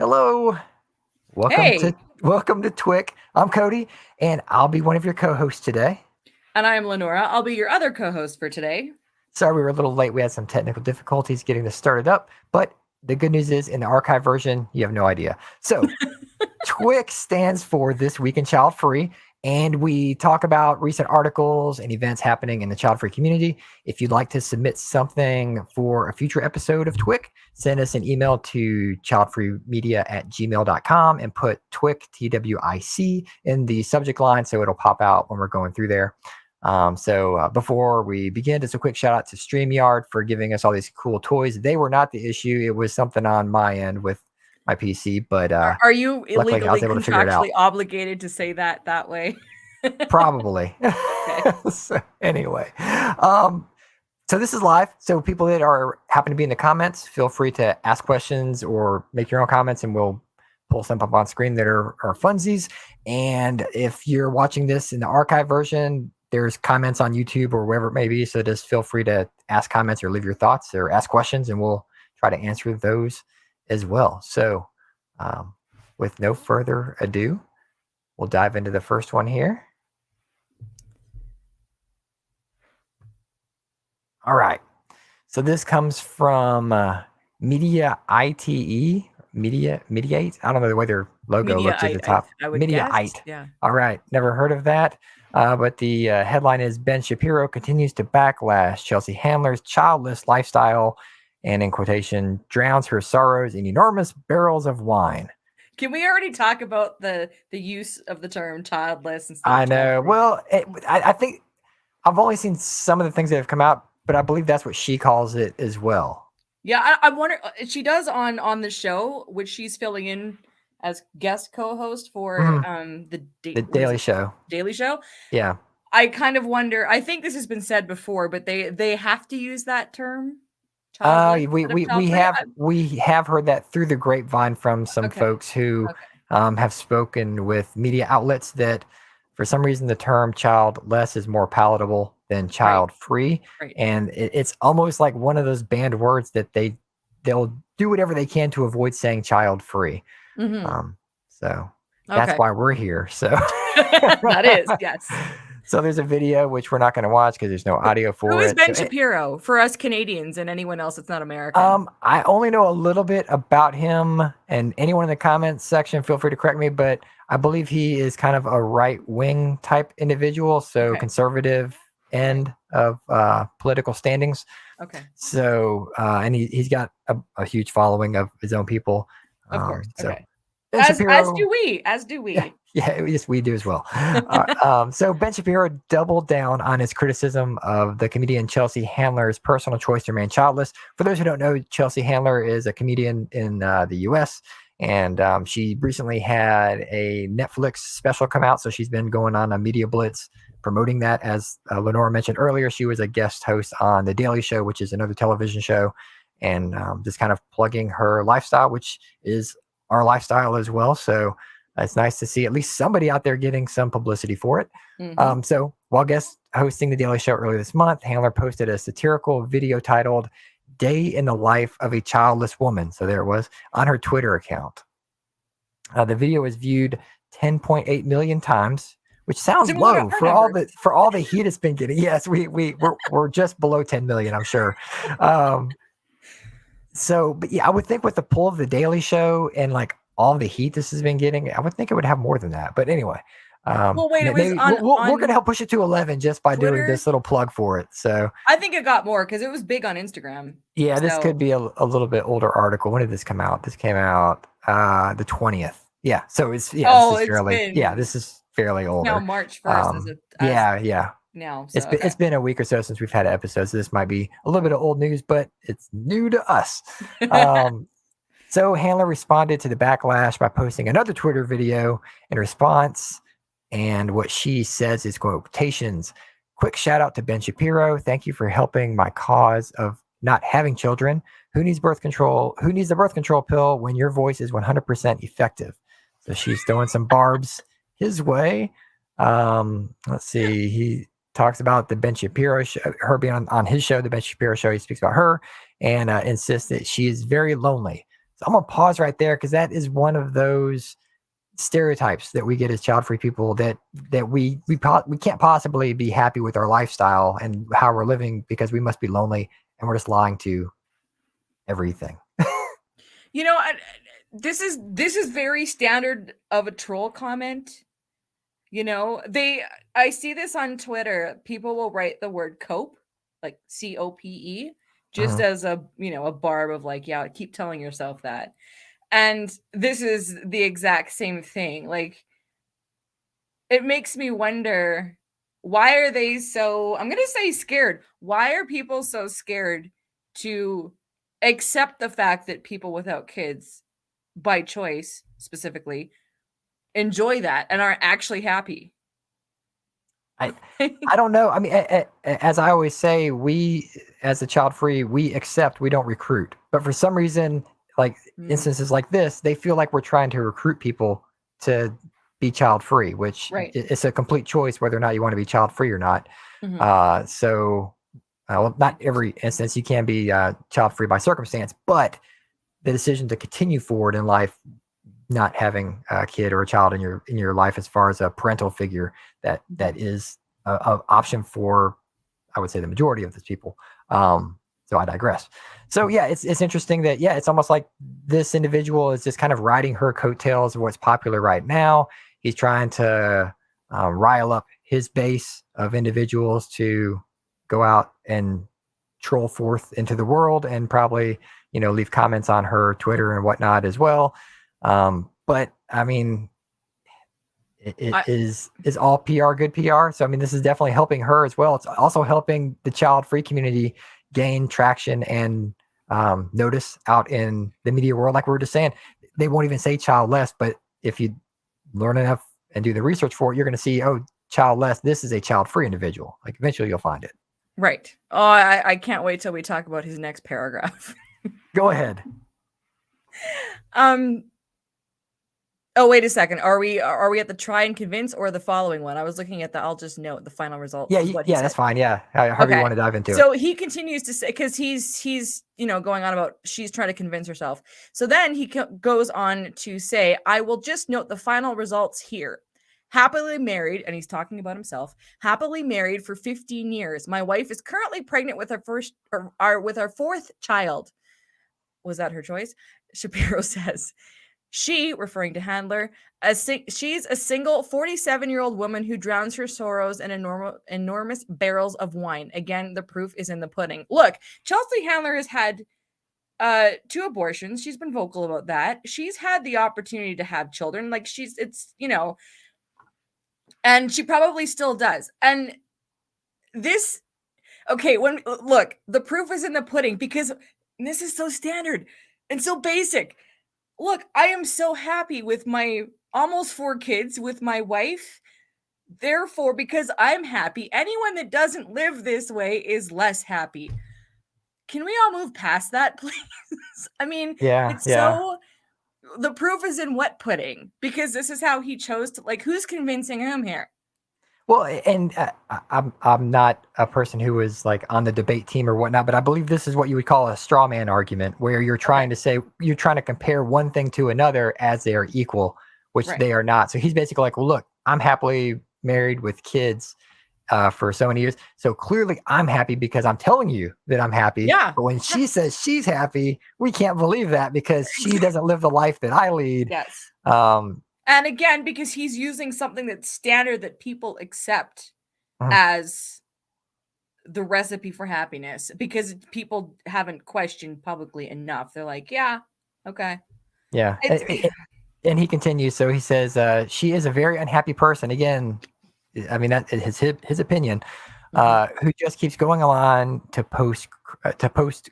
Hello. Welcome Hey, to welcome to t.w.i.c. I'm Cody, and I'll be one of your co-hosts today. and I am LeNora. I'll be your other co-host for today. Sorry we were a little late. We had some technical difficulties getting this started up, but the good news is in the archive version, you have no idea. So t.w.i.c. stands for This Week in Child Free, and we talk about recent articles and events happening in the child free community. If you'd like to submit something for a future episode of t.w.i.c., send us an email to childfreemedia@gmail.com and put t.w.i.c, t.w.i.c in the subject line so it'll pop out when we're going through there. Before we begin, just a quick shout out to StreamYard for giving us all these cool toys. They were not the issue. It was something on my end with my PC, but Are you luckily I illegally was able to figure it out. contractually obligated to say that way? Probably. So anyway, so this is live. So people that happen to be in the comments, feel free to ask questions or make your own comments, and we'll pull some up on screen that are funsies. And if you're watching this in the archive version, there's comments on YouTube or wherever it may be. So just feel free to ask comments or leave your thoughts or ask questions, and we'll try to answer those as well. So with no further ado, we'll dive into the first one here. All right. So this comes from Media ITE. Mediate. I don't know the way their logo looks at the top. I would Mediaite. guess. Yeah. All right. Never heard of that. But the headline is Ben Shapiro continues to backlash Chelsea Handler's childless lifestyle and, in quotation, drowns her sorrows in enormous barrels of wine. Can we already talk about the use of the term childless instead of I know. child-free? Well, I think I've only seen some of the things that have come out, but I believe that's what she calls it as well. Yeah, I wonder. She does on the show, which she's filling in as guest co-host for the Daily Show. Daily Show. Yeah. I kind of wonder. I think this has been said before, but they have to use that term. We have heard that through the grapevine from some folks who have spoken with media outlets that for some reason the term childless is more palatable than child free. Right. And it's almost like one of those banned words that they'll do whatever they can to avoid saying child free. So that's why we're here. So that is, yes. So there's a video which we're not going to watch because there's no audio for it. Who is Ben Shapiro for us Canadians and anyone else that's not American? I only know a little bit about him, and anyone in the comments section, feel free to correct me, but I believe he is kind of a right-wing type individual, so conservative end of political standings. Okay. So, and he's got a huge following of his own people. Of course. So, as do we. Yeah, yes, we do as well. So Ben Shapiro doubled down on his criticism of the comedian Chelsea Handler's personal choice to remain childless. For those who don't know, Chelsea Handler is a comedian in the U.S., and she recently had a Netflix special come out, so she's been going on a media blitz promoting that. As LeNora mentioned earlier, she was a guest host on The Daily Show, which is another television show, and just kind of plugging her lifestyle, which is our lifestyle as well. So it's nice to see at least somebody out there getting some publicity for it. So while guest hosting The Daily Show earlier this month, Handler posted a satirical video titled Day in the Life of a Childless Woman. So there it was on her Twitter account. The video was viewed 10.8 million times, which sounds low for all the heat it's been getting. Yes, we're just below 10 million, I'm sure. But yeah, I would think with the pull of The Daily Show and like all the heat this has been getting, I would think it would have more than that. But anyway, well, wait, we're going to help push it to 11 just by doing this little plug for it. So I think it got more because it was big on Instagram. Yeah, this could be a little bit older article. When did this come out? This came out the 20th. Yeah, so this is fairly older. Now March 1st. Now it's been a week or so since we've had an episode, so this might be a little bit of old news, but it's new to us. So Handler responded to the backlash by posting another Twitter video in response, and what she says is quotations: "Quick shout out to Ben Shapiro. Thank you for helping my cause of not having children. Who needs birth control? Who needs the birth control pill when your voice is 100% effective?" So she's throwing some barbs his way. Let's see. He talks about the Ben Shapiro show, her being on his show, the Ben Shapiro show. He speaks about her and insists that she is very lonely. I'm gonna pause right there because that is one of those stereotypes that we get as child-free people that we can't possibly be happy with our lifestyle and how we're living because we must be lonely, and we're just lying to everything. You know, this is very standard of a troll comment. You know, I see this on Twitter. People will write the word cope, like COPE, just Mhm. as a, a barb of like, yeah, keep telling yourself that. And this is the exact same thing. Like, it makes me wonder, why are they so, I'm going to say scared. Why are people so scared to accept the fact that people without kids, by choice specifically, enjoy that and are actually happy? I I don't know. I mean, as I always say, we as a child free, we accept, we don't recruit. But for some reason, like instances like this, they feel like we're trying to recruit people to be child free, which Right. it's a complete choice whether or not you want to be child free or not. Mhm. Well, not every instance you can be child free by circumstance, but the decision to continue forward in life, not having a kid or a child in your life as far as a parental figure, that is a option for, I would say, the majority of these people. So I digress. So yeah, it's interesting that, yeah, it's almost like this individual is just kind of riding her coattails of what's popular right now. He's trying to rile up his base of individuals to go out and troll forth into the world and probably, leave comments on her Twitter and whatnot as well. But I mean, it is all PR good PR. So I mean, this is definitely helping her as well. It's also helping the child free community gain traction and notice out in the media world. Like we were just saying, they won't even say childless, but if you learn enough and do the research for it, you're going to see, oh, childless, this is a child free individual. Like eventually you'll find it. Right. Oh, I can't wait till we talk about his next paragraph. Go ahead. Oh, wait a second. Are we at the try and convince or the following one? I was looking at the I'll just note the final results. Yeah, What he yeah, said. that's fine. Yeah, however you Okay. want to dive into it. So he continues to say, because he's going on about she's trying to convince herself. So then he goes on to say, I will just note the final results here. Happily married, and he's talking about himself. Happily married for 15 years. My wife is currently pregnant with with our fourth child. Was that her choice? Shapiro says. She, referring to Handler, she's a single 47-year-old woman who drowns her sorrows in enormous barrels of wine. Again, the proof is in the pudding. Look, Chelsea Handler has had 2 abortions. She's been vocal about that. She's had the opportunity to have children. Like and she probably still does. And this, okay, look, the proof is in the pudding because this is so standard and so basic. Look, I am so happy with my almost 4 kids with my wife. Therefore, because I'm happy, anyone that doesn't live this way is less happy. Can we all move past that, please? I mean, Yeah, it's yeah. so, the proof is in wet pudding because this is how he chose to, like, who's convincing him here? Well, and I'm not a person who is like on the debate team or whatnot, but I believe this is what you would call a straw man argument, where you're trying to say, you're trying to compare one thing to another as they are equal, which Right. they are not. So he's basically like, well, look, I'm happily married with kids for so many years, so clearly I'm happy because I'm telling you that I'm happy. Yeah. But when she says she's happy, we can't believe that because she doesn't live the life that I lead. Yes. Um, And again, because he's using something that's standard that people accept mhm. as the recipe for happiness, because people haven't questioned publicly enough. They're like, yeah, okay. Yeah. It's, And he continues. So he says, she is a very unhappy person. Again, I mean, that is his opinion, who just keeps going on to post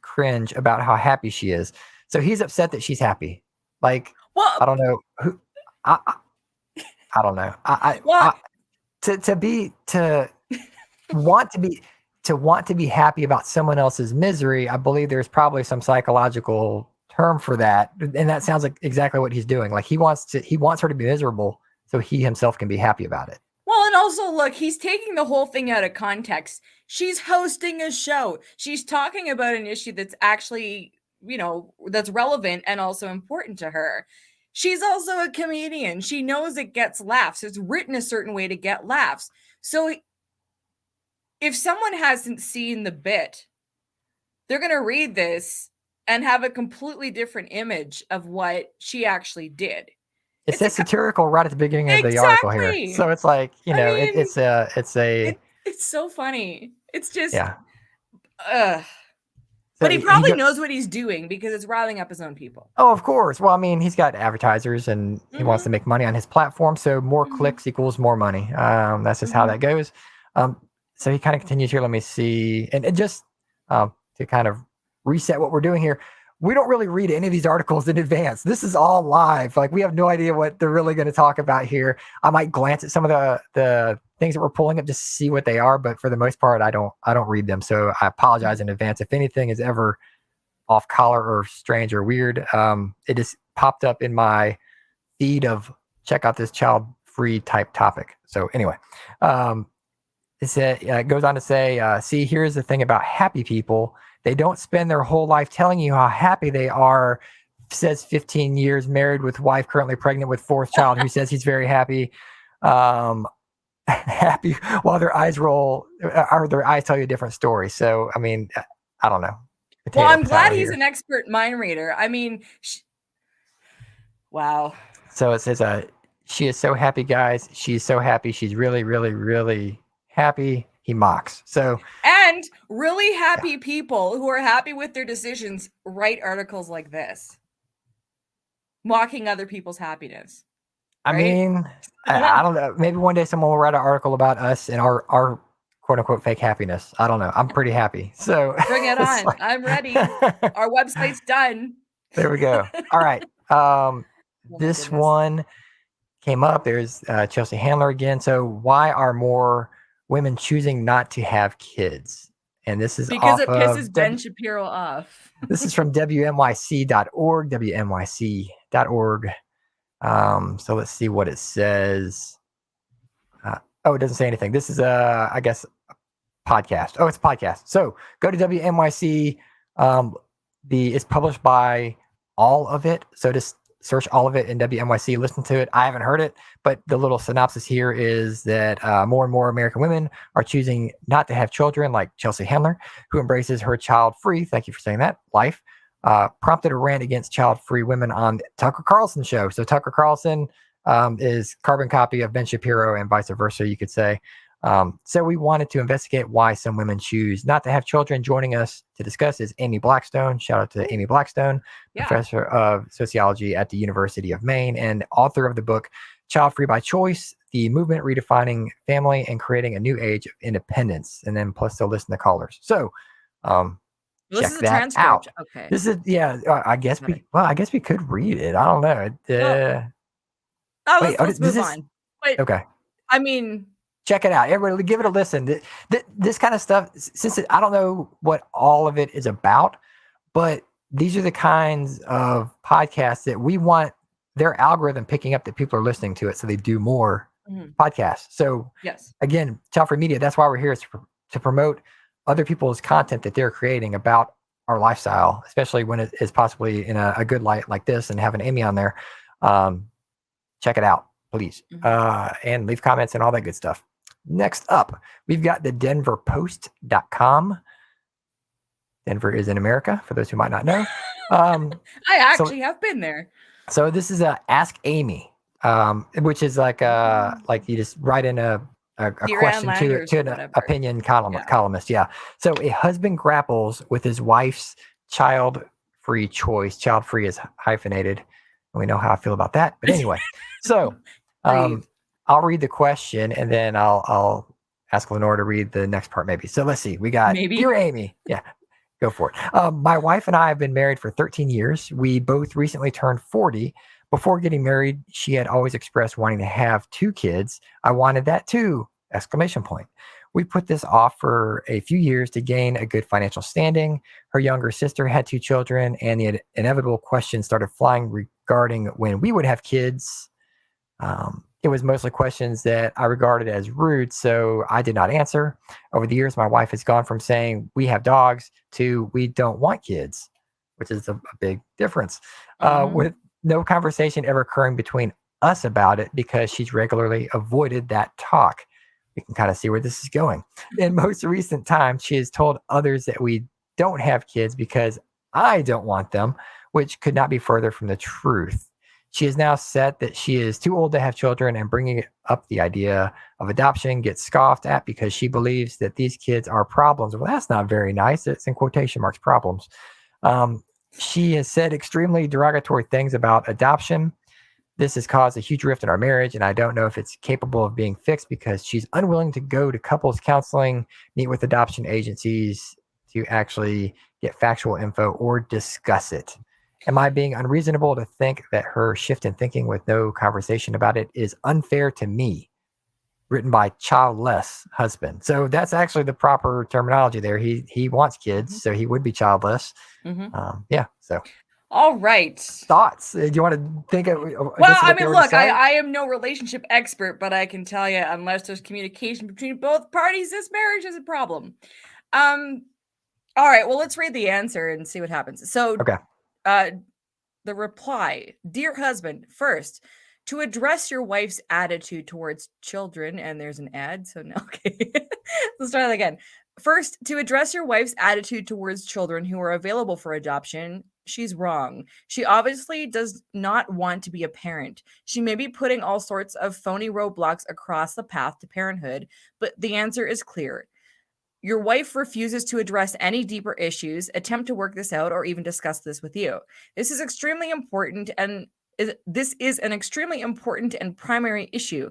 cringe about how happy she is. So he's upset that she's happy. Like, well, I don't know who, I don't know. well, To want to be want to be happy about someone else's misery, I believe there's probably some psychological term for that, and that sounds like exactly what he's doing. Like he wants her to be miserable so he himself can be happy about it. well, and also look, he's taking the whole thing out of context. She's hosting a show. She's talking about an issue that's actually that's relevant and also important to her. She's also a comedian. She knows it gets laughs. It's written a certain way to get laughs. So if someone hasn't seen the bit, they're going to read this and have a completely different image of what she actually did. It says satirical right at the beginning of the article here. So it's like, I mean, it's so funny. It's just, yeah. But he probably knows what he's doing because it's riling up his own people. Oh, of course. Well, I mean, he's got advertisers and he wants to make money on his platform. So more clicks equals more money. That's just how that goes. So he kind of continues here. Let me see. And just to kind of reset what we're doing here, we don't really read any of these articles in advance. This is all live. Like, we have no idea what they're really going to talk about here. I might glance at some of the things that we're pulling up just to see what they are, but for the most part, I don't read them. So I apologize in advance if anything is ever off color or strange or weird. It just popped up in my feed of check out this child-free type topic. So anyway, it goes on to say, see, here's the thing about happy people. They don't spend their whole life telling you how happy they are. Says 15 years married with wife currently pregnant with fourth child who says he's very happy. Happy while their eyes roll, or their eyes tell you a different story. So, I mean, I don't know. Well, I'm glad he's an expert mind reader. I mean, wow. So it says, she is so happy, guys. She's so happy. She's really, really, really happy. He mocks. And really happy people who are happy with their decisions write articles like this, mocking other people's happiness. Right? I mean, I don't know. Maybe one day someone will write an article about us and our quote unquote fake happiness. I don't know. I'm pretty happy. So bring it on. Like, I'm ready. Our website's done. There we go. All right. This one came up. There's Chelsea Handler again. So why are more women choosing not to have kids? And this is because it pisses Ben Shapiro off. This is from WNYC.org, WNYC.org. So let's see what it says. It doesn't say anything. This is I guess a podcast. Oh, it's a podcast. So go to WNYC. It's published by All of It. So just search All of It in WNYC, listen to it. I haven't heard it, but the little synopsis here is that more and more American women are choosing not to have children, like Chelsea Handler, who embraces her child-free, thank you for saying that, life, prompted a rant against child-free women on Tucker Carlson show. So Tucker Carlson is carbon copy of Ben Shapiro and vice versa, you could say. So we wanted to investigate why some women choose not to have children. Joining us to discuss is Amy Blackstone. Shout out to Amy Blackstone, professor of sociology at the University of Maine and author of the book Child Free by Choice, the movement redefining family and creating a new age of independence. And then plus they'll listen to callers. So this check is a that transcript. out. Okay. This is I guess we could read it. I don't know. Let's move on. But, okay. I mean, check it out. Everybody give it a listen. This kind of stuff, I don't know what all of it is about, but these are the kinds of podcasts that we want their algorithm picking up that people are listening to it. So they do more podcasts. So again, Childfree Media, that's why we're here, is to promote other people's content that they're creating about our lifestyle, especially when it is possibly in a good light like this and having Amy on there. Check it out, please. And leave comments and all that good stuff. Next up, we've got the denverpost.com. Denver is in America, for those who might not know. I actually have been there. So this is Ask Amy, which is like you just write in a question to an opinion columnist. Yeah. So a husband grapples with his wife's child-free choice. Child-free is hyphenated. We know how I feel about that. But anyway, so I'll read the question and then I'll ask LeNora to read the next part maybe. So let's see. We got Dear Amy. Yeah, go for it. My wife and I have been married for 13 years. We both recently turned 40. Before getting married, she had always expressed wanting to have 2 kids. I wanted that too! ! We put this off for a few years to gain a good financial standing. Her younger sister had 2 children, and the inevitable questions started flying regarding when we would have kids. It was mostly questions that I regarded as rude, so I did not answer. Over the years, my wife has gone from saying we have dogs to we don't want kids, which is a big difference. Mhm. With no conversation ever occurring between us about it because she's regularly avoided that talk. We can kind of see where this is going. In most recent times, she has told others that we don't have kids because I don't want them, which could not be further from the truth. She has now said that she is too old to have children, and bringing up the idea of adoption gets scoffed at because she believes that these kids are problems. Well, that's not very nice. It's in quotation marks, problems. Um, she has said extremely derogatory things about adoption. This has caused a huge rift in our marriage, and I don't know if it's capable of being fixed because she's unwilling to go to couples counseling, meet with adoption agencies to actually get factual info or discuss it. Am I being unreasonable to think that her shift in thinking with no conversation about it is unfair to me? Written by childless husband. So that's actually the proper terminology there. He wants kids, Mhm. so he would be childless. Mhm. Yeah. So All right. thoughts? Do you want to think of Well, just I what they mean, were to look, say? I am no relationship expert, but I can tell you, unless there's communication between both parties, this marriage is a problem. Um, all right, well, let's read the answer and see what happens. So, Okay. uh, the reply, dear husband, first, to address your wife's attitude towards children, and there's an ad, so no, okay. Let's try that again. First, to address your wife's attitude towards children who are available for adoption, she's wrong. She obviously does not want to be a parent. She may be putting all sorts of phony roadblocks across the path to parenthood, but the answer is clear. Your wife refuses to address any deeper issues, attempt to work this out, or even discuss this with you. This is extremely important, and this is an extremely important and primary issue.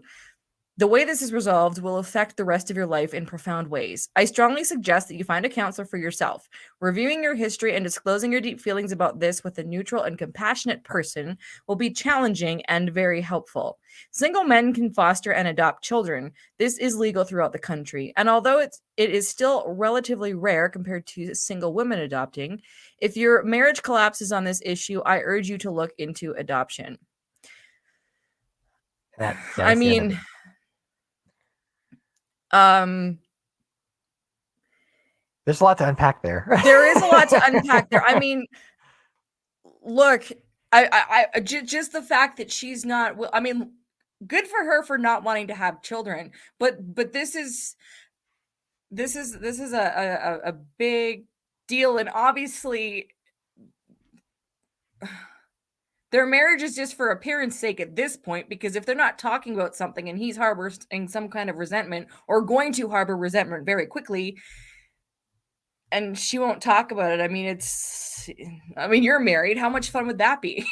The way this is resolved will affect the rest of your life in profound ways. I strongly suggest that you find a counselor for yourself. Reviewing your history and disclosing your deep feelings about this with a neutral and compassionate person will be challenging and very helpful. Single men can foster and adopt children. This is legal throughout the country. And although it is still relatively rare compared to single women adopting, if your marriage collapses on this issue, I urge you to look into adoption. I That's the end of mean, it. um There's a lot to unpack there. there is a lot to unpack there. I mean, look, just the fact that she's not. I mean, good for her for not wanting to have children, but this is a big deal, and obviously their marriage is just for appearance sake at this point, because if they're not talking about something and he's harboring some kind of resentment or going to harbor resentment very quickly, and she won't talk about it. I mean, you're married. How much fun would that be?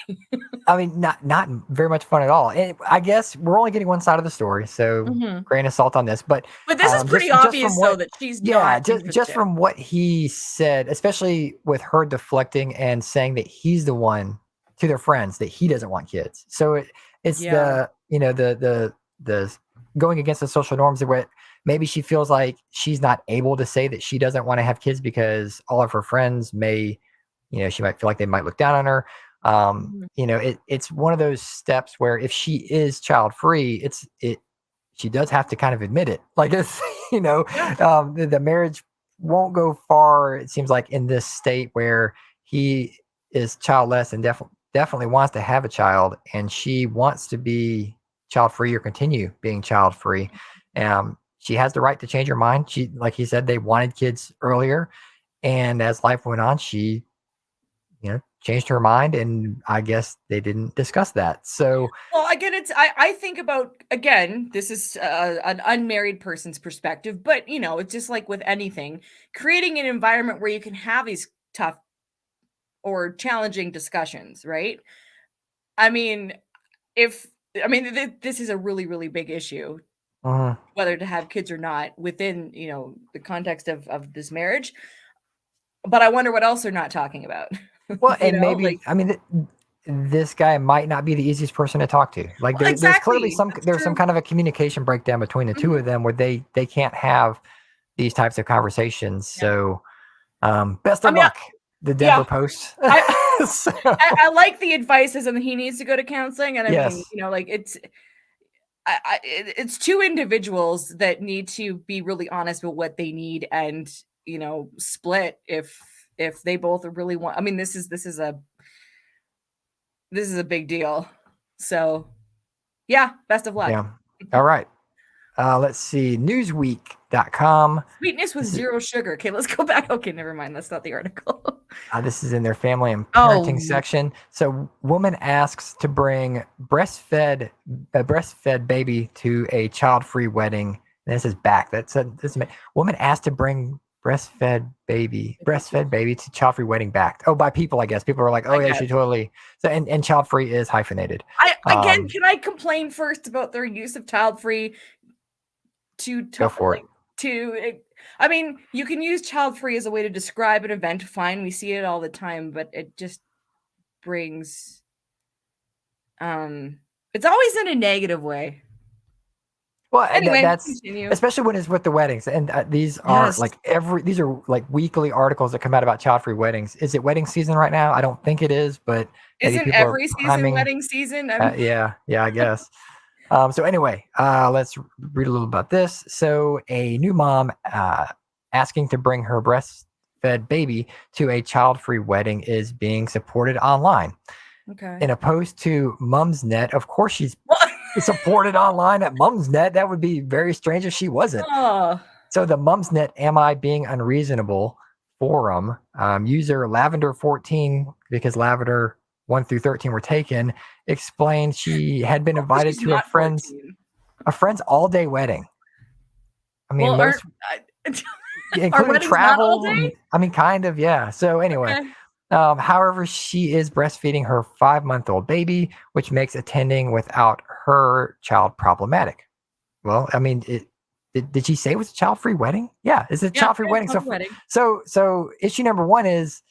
I mean, not very much fun at all. And I guess we're only getting one side of the story, so Mhm. grain of salt on this. But But this is pretty just from obvious, though, what, that she's yeah, not just interested. from what he said, especially with her deflecting and saying that he's the one to their friends that he doesn't want kids. So it's Yeah. the the going against the social norms of what maybe she feels like she's not able to say that she doesn't want to have kids because all of her friends may, she might feel like they might look down on her. Mhm. It's one of those steps where if she is child free, she does have to kind of admit it. Like it's Yeah. the marriage won't go far. It seems like in this state where he is childless and definitely wants to have a child, and she wants to be child free or continue being child free. She has the right to change her mind. She, like he said, they wanted kids earlier, and as life went on, she changed her mind, and I guess they didn't discuss that. So, Well, again, I think about, again, this is an unmarried person's perspective, but it's just like with anything, creating an environment where you can have these tough or challenging discussions, right? I mean, if I mean this is a really really big issue, uh, whether to have kids or not within the context of this marriage. But I wonder what else they're not talking about. well, and Like, maybe I mean this guy might not be the easiest person to talk to. Like well, there's clearly exactly, that's some true. kind of a communication breakdown between the two Mhm. of them where they can't have these types of conversations. Yeah. So, best I of mean, luck, the Denver yeah, Post. I So, I like the advice as in he needs to go to counseling, and I mean, yes. like it's two individuals that need to be really honest with what they need and split if if they both really want. I mean, this is a big deal. So, yeah, best of luck. Yeah. All right. Let's see. Newsweek.com. Sweetness with zero sugar. Okay, let's go back. Okay, never mind. That's not the article. This is in their family and Oh. parenting section. So, woman asks to bring breastfed baby to a child-free wedding. And this is back. Woman asked to bring breastfed baby to child-free wedding back. Oh, by people, I guess. People are like, oh yeah, she totally. So, and child-free is hyphenated. Can I complain first about their use of child-free Go for it. I mean, you can use child-free as a way to describe an event. Fine, we see it all the time, but it just brings it's always in a negative way. Well, anyway, that's continue. Especially when it's with the weddings, and these are these are like weekly articles that come out about child-free weddings. Is it wedding season right now? I don't think it is, but isn't every season wedding season? Yeah, I guess. So anyway, let's read a little about this. So a new mom asking to bring her breastfed baby to a child-free wedding is being supported online. Okay. In a post to Mumsnet, of course she's supported online at Mumsnet. That would be very strange if she wasn't. Oh. So the Mumsnet Am I Being Unreasonable forum, user Lavender14, because Lavender 1 through 13 were taken, explained she had been invited to a friend's all-day wedding. I mean, including travel. I mean, kind of, yeah. So anyway, okay. However, she is breastfeeding her 5-month-old baby, which makes attending without her child problematic. Well, I mean, did she say it was a child-free wedding? Yeah, it's a child-free wedding. So issue number one is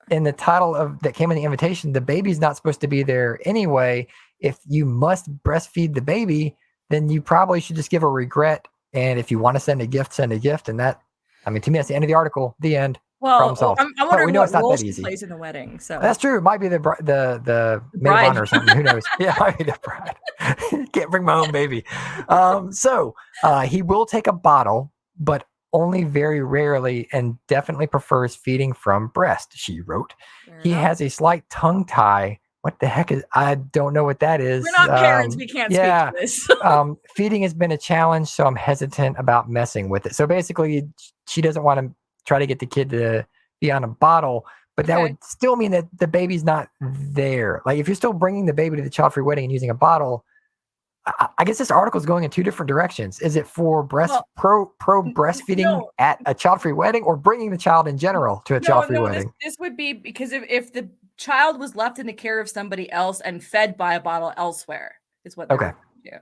in the title that came in the invitation, the baby's not supposed to be there anyway. If you must breastfeed the baby, then you probably should just give a regret. And if you want to send a gift, send a gift. And that, I mean, to me, that's the end of the article. The end. Well, I'm wondering what role she plays in the wedding. So that's true. It might be the maid of honor or something. Who knows? Yeah, it might be the bride. Can't bring my own baby. So he will take a bottle, but only very rarely, and definitely prefers feeding from breast, she wrote. He has a slight tongue tie. What the heck is? I don't know what that is. We're not parents. We can't speak to this. Feeding has been a challenge, so I'm hesitant about messing with it. So basically, she doesn't want to try to get the kid to be on a bottle, but that would still mean that the baby's not there. Like if you're still bringing the baby to the child-free wedding and using a bottle, I guess this article is going in two different directions. Is it for pro breastfeeding at a child-free wedding, or bringing the child in general to a child-free wedding? This would be because if the child was left in the care of somebody else and fed by a bottle elsewhere, is what. Okay. Yeah.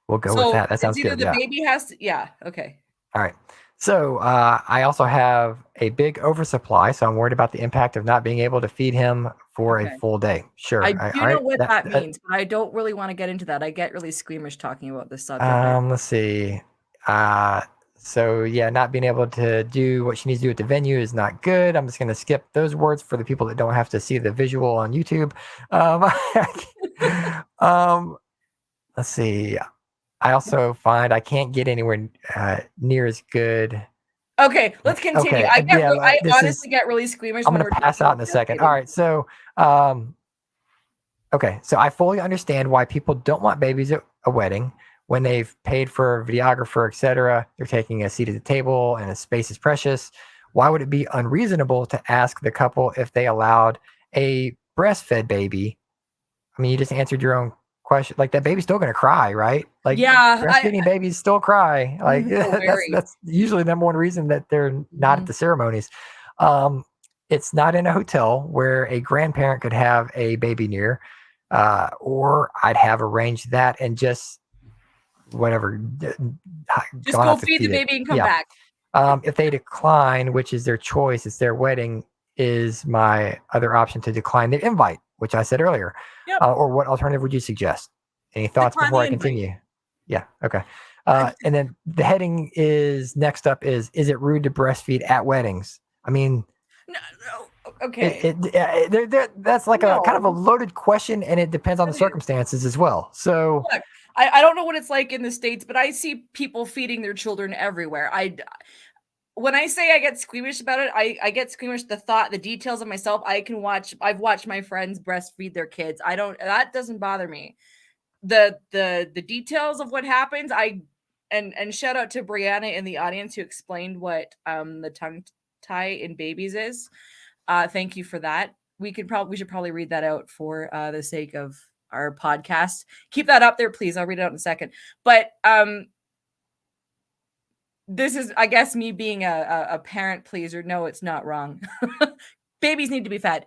We'll go with that. That sounds good. The baby has to. Yeah. Okay. All right. So I also have a big oversupply, so I'm worried about the impact of not being able to feed him for a full day. Sure. I do know what that means, but I don't really want to get into that. I get really squeamish talking about this subject. Let's see. So yeah, not being able to do what she needs to do at the venue is not good. I'm just going to skip those words for the people that don't have to see the visual on YouTube. Let's see. I also find I can't get anywhere near as good. Okay, let's continue. Okay. I honestly get really squeamish. I'm going to pass out in a second. All right. So, okay. So I fully understand why people don't want babies at a wedding when they've paid for a videographer, etc. They're taking a seat at the table and a space is precious. Why would it be unreasonable to ask the couple if they allowed a breastfed baby? I mean, you just answered your own question. Like that baby's still going to cry, right? Like breastfeeding babies still cry. Like that's usually the number one reason that they're not at the ceremonies. It's not in a hotel where a grandparent could have a baby near, or I'd have arranged that and just whatever. Just go feed the baby and come back. If they decline, which is their choice, it's their wedding, is my other option to decline the invite, which I said earlier. Yep. Or what alternative would you suggest? Any thoughts before I continue? Yeah. Okay. And then the heading is next up is it rude to breastfeed at weddings? I mean, no. Okay. That's like a kind of a loaded question, and it depends on the circumstances as well. So look, I don't know what it's like in the States, but I see people feeding their children everywhere. when I say I get squeamish about it, I get squeamish the details of myself. I've watched my friends breastfeed their kids. That doesn't bother me. The details of what happens, and shout out to Brianna in the audience who explained what the tongue tie in babies is. Thank you for that. We should probably read that out for the sake of our podcast. Keep that up there, please. I'll read it out in a second. But this is, I guess, me being a parent pleaser. No, it's not wrong. Babies need to be fed.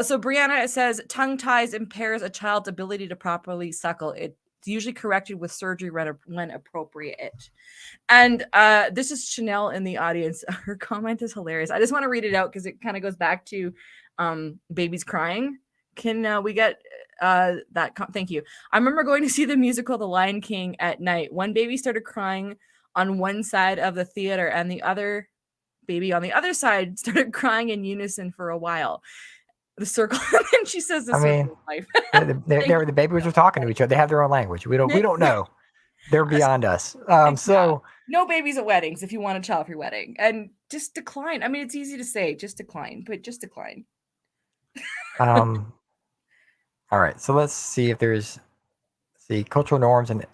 So Brianna says tongue ties impairs a child's ability to properly suckle. It's usually corrected with surgery when appropriate. And this is Chanel in the audience. Her comment is hilarious. I just want to read it out because it kind of goes back to babies crying. Can we get that? Thank you. I remember going to see the musical The Lion King at night. One baby started crying on one side of the theater, and the other baby on the other side started crying in unison for a while. The circle, and she says, "The circle of life." The babies are talking to each other. They have their own language. We don't know. They're beyond us. So no babies at weddings if you want a child-free wedding, and just decline. I mean, it's easy to say, just decline, but just decline. All right. So let's see if there's cultural norms and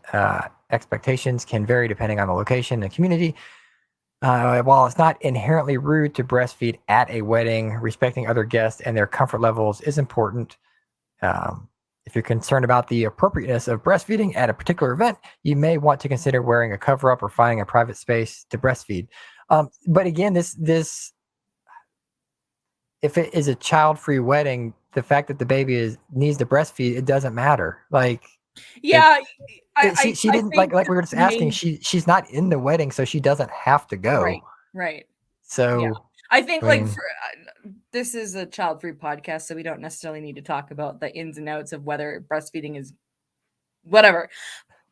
expectations can vary depending on the location and community. While it's not inherently rude to breastfeed at a wedding, respecting other guests and their comfort levels is important. If you're concerned about the appropriateness of breastfeeding at a particular event, you may want to consider wearing a cover-up or finding a private space to breastfeed. But again, this if it is a child-free wedding, the fact that the baby needs to breastfeed, it doesn't matter. Like, yeah, she didn't like we were just asking. She's not in the wedding, so she doesn't have to go. Right. So yeah. I think this is a child-free podcast, so we don't necessarily need to talk about the ins and outs of whether breastfeeding is whatever.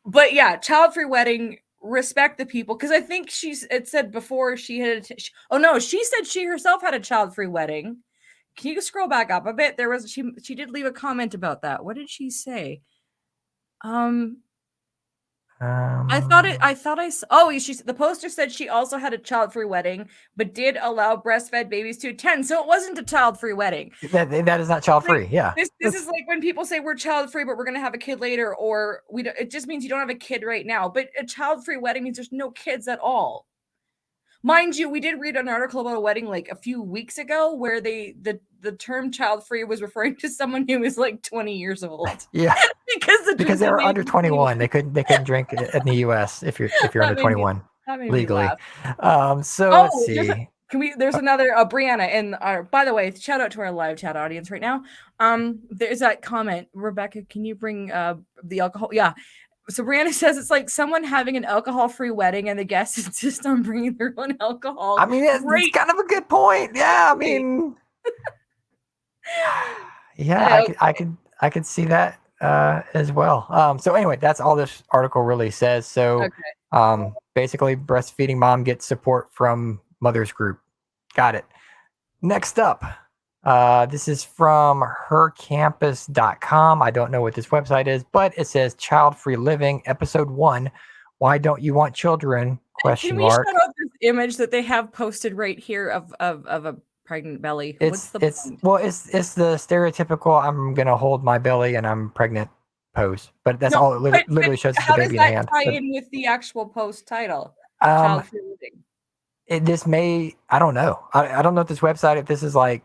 But yeah, child-free wedding. Respect the people, because I think it said before she said she herself had a child-free wedding. Can you scroll back up a bit? She did leave a comment about that. What did she say? The poster said she also had a child-free wedding, but did allow breastfed babies to attend. So it wasn't a child-free wedding. That is not child-free. Like, yeah. This is like when people say we're child-free, but we're going to have a kid later, or it just means you don't have a kid right now. But a child-free wedding means there's no kids at all. Mind you, we did read an article about a wedding like a few weeks ago where the term child-free was referring to someone who was like 20 years old. Yeah. because they were under 21. They couldn't drink in the US if you're under 21 legally. So let's see. There's another Brianna, and by the way, shout out to our live chat audience right now. There's that comment. Rebecca, can you bring the alcohol? Yeah. So Brianna says it's like someone having an alcohol-free wedding and the guests insist on bringing their own alcohol. I mean, it's kind of a good point. Yeah, I mean, yeah, okay. I could see that as well. So anyway, that's all this article really says. So basically, breastfeeding mom gets support from mother's group. Got it. Next up. This is from hercampus.com. I don't know what this website is, but it says Child Free Living, Episode 1. Why don't you want children? Question Can we mark. shout out this image that they have posted right here of a pregnant belly? It's the stereotypical I'm gonna hold my belly and I'm pregnant pose. But that's all it literally shows is the baby in the hand. How does that tie in with the actual post title? Child Free Living. I don't know. I don't know if this website, if this is like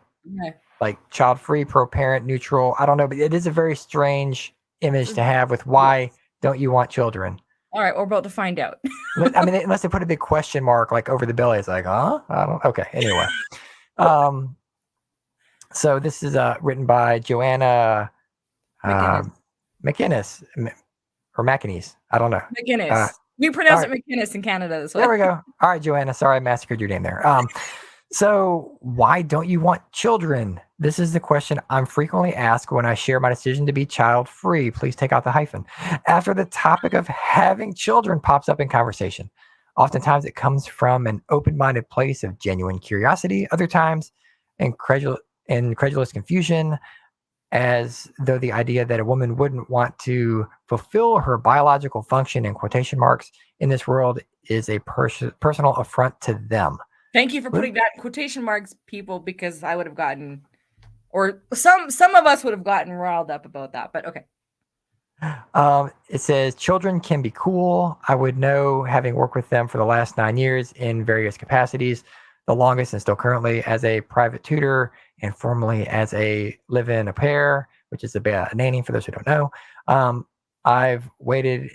child free, pro parent, neutral. I don't know, but it is a very strange image to have with why don't you want children? All right, we're about to find out. I mean, unless they put a big question mark like over the belly, it's like, huh? I don't. Okay, anyway. So this is written by Joanna McInnes or McInnes. I don't know. McInnes. We pronounce it McInnes in Canada this way. There we go. All right, Joanna. Sorry, I massacred your name there. So why don't you want children? This is the question I'm frequently asked when I share my decision to be child-free. Please take out the hyphen. After the topic of having children pops up in conversation. Oftentimes it comes from an open-minded place of genuine curiosity. Other times, incredulous confusion, as though the idea that a woman wouldn't want to fulfill her biological function in quotation marks in this world is a personal affront to them. Thank you for putting that in quotation marks, people, because I would have gotten, or some of us would have gotten riled up about that. But okay. It says children can be cool. I would know, having worked with them for the last 9 years in various capacities, the longest and still currently as a private tutor and formerly as a live-in au pair, which is a nanny for those who don't know. I've waited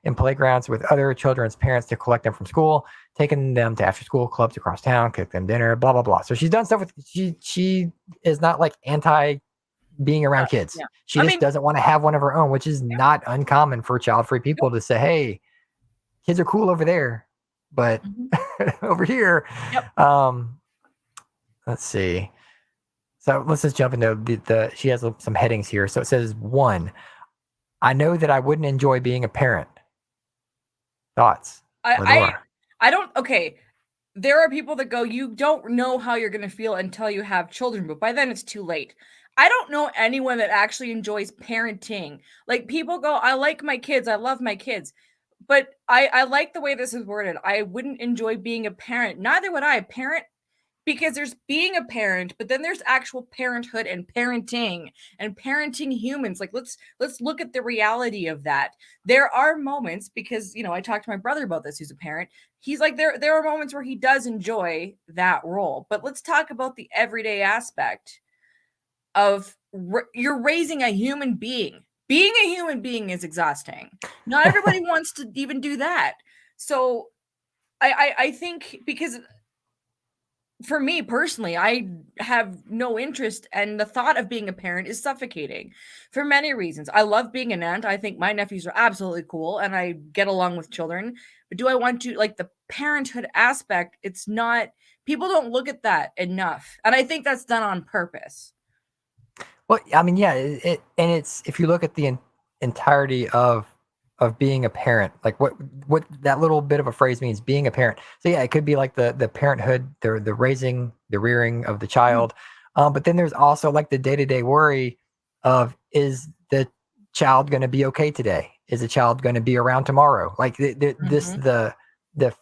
in playgrounds with other children's parents to collect them from school, taken them to after school clubs across town, cooked them dinner, blah blah blah. So she's done stuff with she is not like anti being around kids. Yeah. She just doesn't want to have one of her own, which is not uncommon for child-free people to say, "Hey, kids are cool over there, but over here." Yep. Let's see. So let's just jump into the. She has some headings here. So it says 1. I know that I wouldn't enjoy being a parent. Thoughts? I don't. Okay. There are people that go, you don't know how you're going to feel until you have children, but by then it's too late. I don't know anyone that actually enjoys parenting. Like, people go, I like my kids, I love my kids. But I like the way this is worded. I wouldn't enjoy being a parent. Neither would I. Parent, because there's being a parent, but then there's actual parenthood and parenting humans. Like, let's look at the reality of that. There are moments, because I talked to my brother about this, who's a parent. He's like, there are moments where he does enjoy that role, but let's talk about the everyday aspect of you're raising a human being. Being a human being is exhausting. Not everybody wants to even do that. So I think, because for me personally, I have no interest, and the thought of being a parent is suffocating for many reasons. I love being an aunt. I think my nephews are absolutely cool, and I get along with children. But do I want to, like, the parenthood aspect? It's not, people don't look at that enough. And I think that's done on purpose. Well, I mean, yeah, and it's, if you look at the entirety of being a parent, like what that little bit of a phrase means, being a parent. So yeah, it could be like the parenthood, the raising, the rearing of the child, but then there's also like the day-to-day worry of, is the child going to be okay today? Is the child going to be around tomorrow? Like the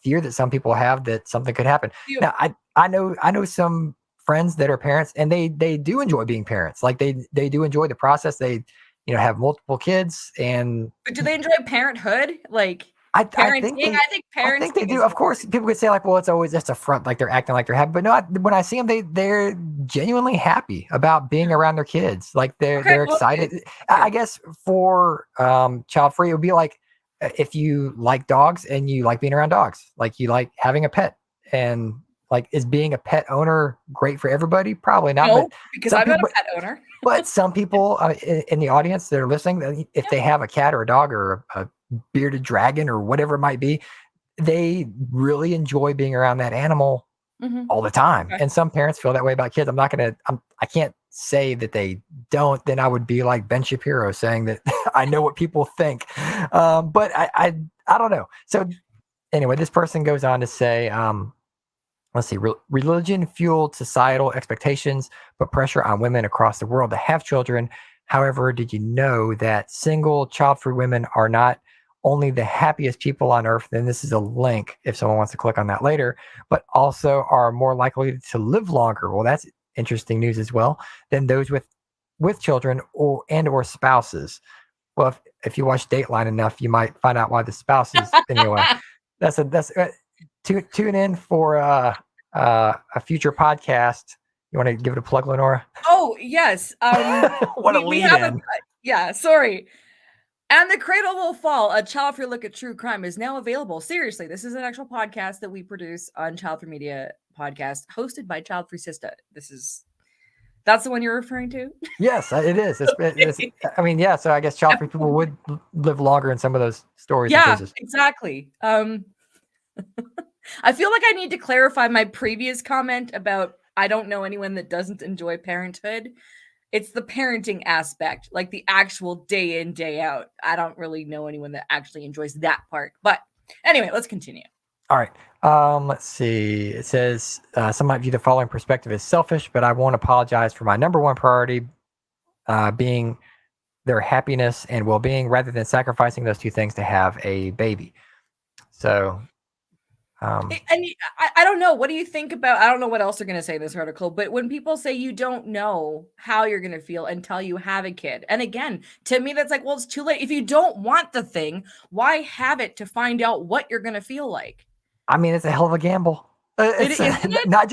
fear that some people have that something could happen. Now, I know some friends that are parents, and they do enjoy being parents. Like they do enjoy the process. They have multiple kids. And but do they enjoy parenthood? Like, I parenting? think parenting, I think they do. Of course, people could say like, well, it's always just a front, like they're acting like they're happy. But no, when I see them, they're genuinely happy about being around their kids. Like they're excited. I guess for child free, it would be like if you like dogs and you like being around dogs, like you like having a pet. And like, is being a pet owner great for everybody? Probably not. No, but because I'm not a pet owner. But some people in the audience that are listening, if they have a cat or a dog or a bearded dragon or whatever it might be, they really enjoy being around that animal all the time. Okay. And some parents feel that way about kids. I can't say that they don't. Then I would be like Ben Shapiro saying that I know what people think. But I don't know. So anyway, this person goes on to say, let's see, religion fueled societal expectations, put pressure on women across the world to have children. However, did you know that single child-free women are not only the happiest people on earth? And this is a link if someone wants to click on that later, but also are more likely to live longer. Well, that's interesting news as well, than those with children or spouses. Well, if you watch Dateline enough, you might find out why the spouses. Anyway, that's tune in for a future podcast. You want to give it a plug, LeNora? Oh, yes. What a lead in. Yeah, sorry. And the Cradle Will Fall, a child-free look at true crime, is now available. Seriously, this is an actual podcast that we produce on Childfree Media podcast, hosted by Childfree Sista. That's the one you're referring to? Yes, it is. I mean, yeah. So I guess child-free people would live longer in some of those stories. Yeah, exactly. I feel like I need to clarify my previous comment about I don't know anyone that doesn't enjoy parenthood. It's the parenting aspect, like the actual day in, day out. I don't really know anyone that actually enjoys that part. But anyway, let's continue. All right. Let's see. It says, some might view the following perspective as selfish, but I won't apologize for my number one priority being their happiness and well-being rather than sacrificing those two things to have a baby. So And I don't know. What do you think about? I don't know what else they're going to say in this article, but when people say you don't know how you're going to feel until you have a kid, and again, to me, that's like, well, it's too late. If you don't want the thing, why have it to find out what you're going to feel like? I mean, it's a hell of a gamble. It's Isn't it? not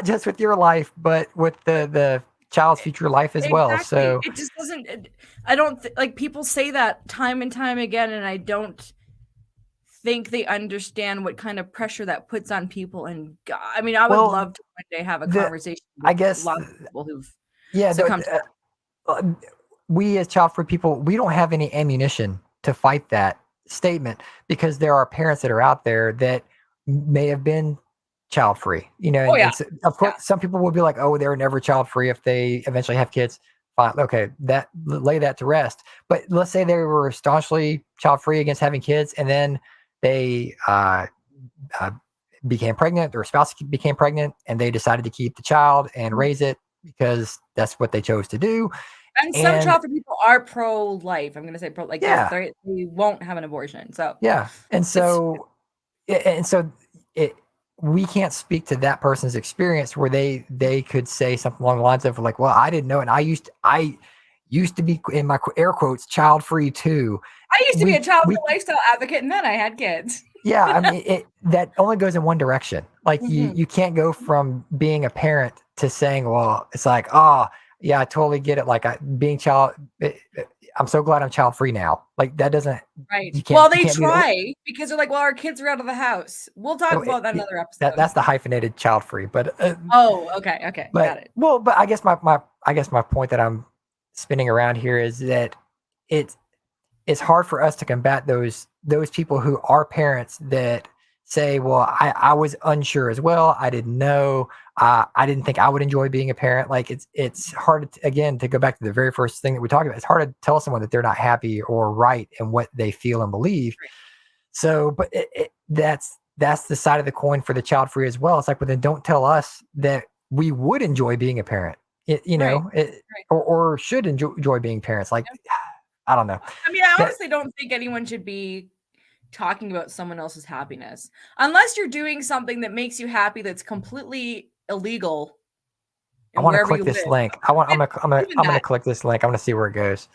just with your life, but with the child's future life as well. Exactly. So It just doesn't. I don't like people say that time and time again, and I don't think they understand what kind of pressure that puts on people. And God, I mean, I would well, love to one day have a the conversation I with guess lots of people who've yeah. succumbed to that. Uh, we as child free people, we don't have any ammunition to fight that statement because there are parents that are out there that may have been child free, Oh yeah, of yeah. course, some people will be like, oh, they're never child free if they eventually have kids. Fine, okay, that lay that to rest. But let's say they were staunchly child free against having kids, and then they uh, became pregnant, their spouse became pregnant, and they decided to keep the child and Mhm. raise it because that's what they chose to do. And some And child free people are pro life. I'm gonna say pro, like yeah, they won't have an abortion. So yeah. it's And so it we can't speak to that person's experience where they could say something along the lines of like, well, I didn't know, and I used to be in my air quotes child free too. I used to be a child We free lifestyle advocate, and then I had kids. Yeah, I mean it that only goes in one direction. Like Mhm. you can't go from being a parent to saying, well, it's like, oh yeah, I totally get it. Like being child, I'm so glad I'm child free now. Like that doesn't Right. you Well, they can't do that. try because they're like, well, our kids are out of the house. We'll talk Oh, about that yeah, another that episode. that's the hyphenated child free. Oh, okay, okay, got it. But I guess my point that I'm spinning around here is that it's it's hard for us to combat those people who are parents that say, well, I was unsure as well. I didn't know. I didn't think I would enjoy being a parent. Like it's hard to, again, to go back to the very first thing that we talked about. It's hard to tell someone that they're not happy or right in what they feel and believe. Right. So, but that's the side of the coin for the child free as well. It's like, well, then don't tell us that we would enjoy being a parent, Right. Right. or should enjoy being parents. Like, Yeah. I don't know. I mean, I That honestly don't think anyone should be talking about someone else's happiness unless you're doing something that makes you happy that's completely illegal I and want to wherever click you this live. link. I want. And even I'm gonna that. click this link. I want to see where it goes.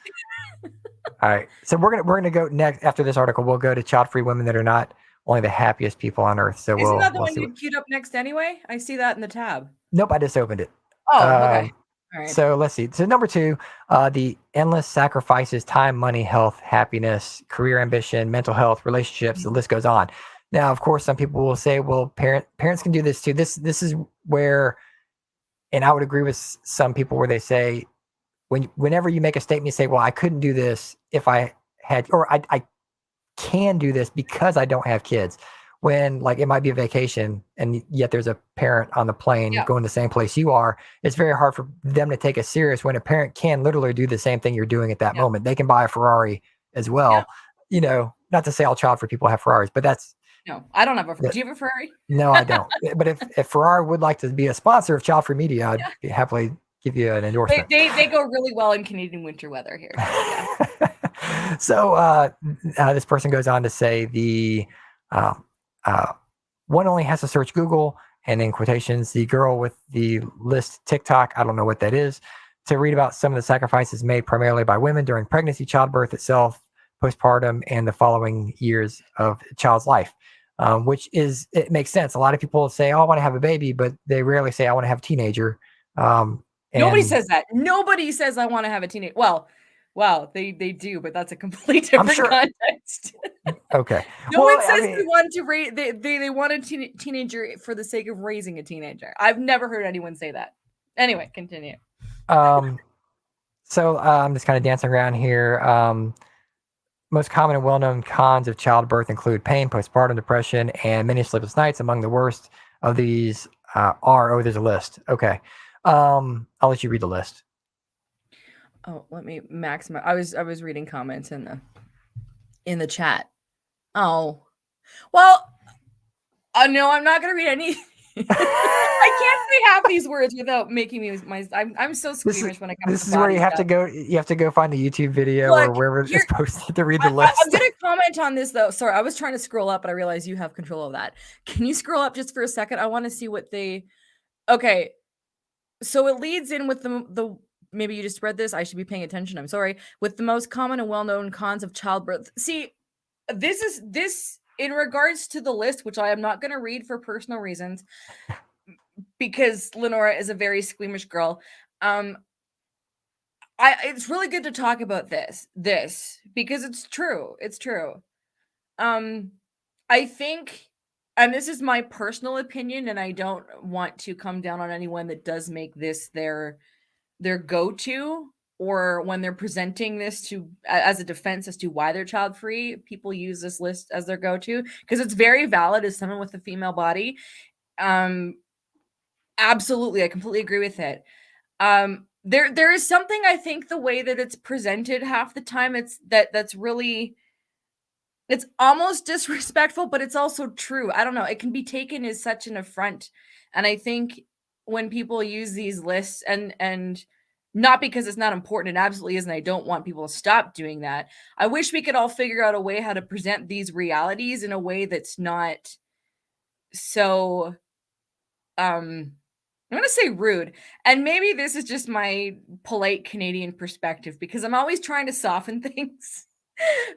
All right. So we're gonna go next after this article. We'll go to child free women that are not only the happiest people on earth. So Isn't that the we'll one see you what. queued up next anyway? I see that in the tab. Nope. I just opened it. Oh, okay. Um, All right. so let's see. So number two, the endless sacrifices, time, money, health, happiness, career ambition, mental health, relationships. The Mhm. list goes on. Now, of course, some people will say, well, parents can do this too. This is where, and I would agree with some people where they say whenever you make a statement, you say, well, I couldn't do this if I had, or I can do this because I don't have kids. When like it might be a vacation and yet there's a parent on the plane Yeah. going the same place you are, it's very hard for them to take it serious when a parent can literally do the same thing you're doing at that Yeah. moment. They can buy a Ferrari as Yeah. well. Not to say all child free people have Ferraris, but that's No, I don't have a. the, Do you have a Ferrari? no, I don't. But if Ferrari would like to be a sponsor of Child Free Media, I'd Yeah. happily give you an They, endorsement. they go really well in Canadian winter weather here. So yeah. So this person goes on to say uh, uh, one only has to search Google and in quotations, the girl with the list TikTok, I don't know what that is, to read about some of the sacrifices made primarily by women during pregnancy, childbirth itself, postpartum, and the following years of a child's life. It makes sense. A lot of people say, oh, I want to have a baby, but they rarely say, I want to have a teenager. Nobody And says that. Nobody says I want to have a teenage. Well, they do, but that's a complete I'm different sure, context. okay. No Well, one I says mean, they want to raise. They want a teenager for the sake of raising a teenager. I've never heard anyone say that. Anyway, continue. um, so I'm just kind of dancing around here. Most common and well-known cons of childbirth include pain, postpartum depression, and many sleepless nights. Among the worst of these there's a list. Okay. I'll let you read the list. Oh, let me maximize. I was reading comments in the chat. Oh, well, no, I'm not gonna read any. I can't say half these words without making me I'm so squeamish when it comes This to is where body you have stuff. to go. You have to go find a YouTube video or Look, wherever here it's posted to read the I'm list. gonna comment on this though. Sorry, I was trying to scroll up, but I realized you have control of that. Can you scroll up just for a second? I want to see what they. Okay, so it leads in with the maybe you just read this. I should be paying attention. I'm sorry. With the most common and well-known cons of childbirth. See, this in regards to the list, which I am not going to read for personal reasons, because LeNora is a very squeamish girl. It's really good to talk about this because it's true. It's true. Um, I think, and this is my personal opinion, and I don't want to come down on anyone that does make this their go-to, or when they're presenting this to as a defense as to why they're child free, people use this list as their go-to because it's very valid as someone with a female body. Um, absolutely, I completely agree with it. There is something, I think, the way that it's presented half the time, that's really, it's almost disrespectful, but it's also true. I don't know. It can be taken as such an affront. And I think when people use these lists, and not because it's not important, it absolutely is, and I don't want people to stop doing that. I wish we could all figure out a way how to present these realities in a way that's not so I'm gonna say rude. And maybe this is just my polite Canadian perspective because I'm always trying to soften things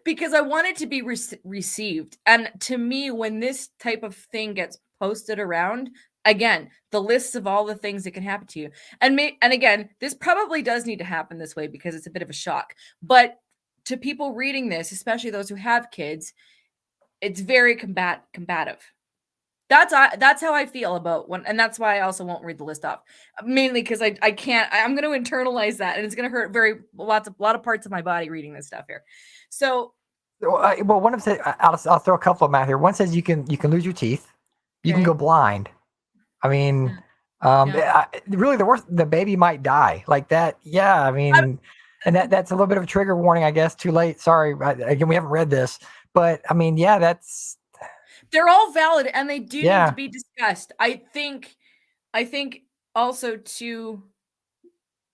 because I want it to be received. And to me, when this type of thing gets posted around, again, the lists of all the things that can happen to you, and again, this probably does need to happen this way because it's a bit of a shock. But to people reading this, especially those who have kids, it's very combative. That's how I feel about one, and that's why I also won't read the list off. Mainly because I can't. I'm going to internalize that, and it's going to hurt a lot of parts of my body reading this stuff here. So Well, one of them said, I'll throw a couple of them out here. One says you can lose your teeth, you can okay, go blind. I mean, yeah. really the worst, the baby might die like that. Yeah, I mean, and that's a little bit of a trigger warning, I guess. Too late. Sorry. Again, we haven't read this, but I mean, yeah, They're all valid and they do need to yeah, be discussed. I think also too,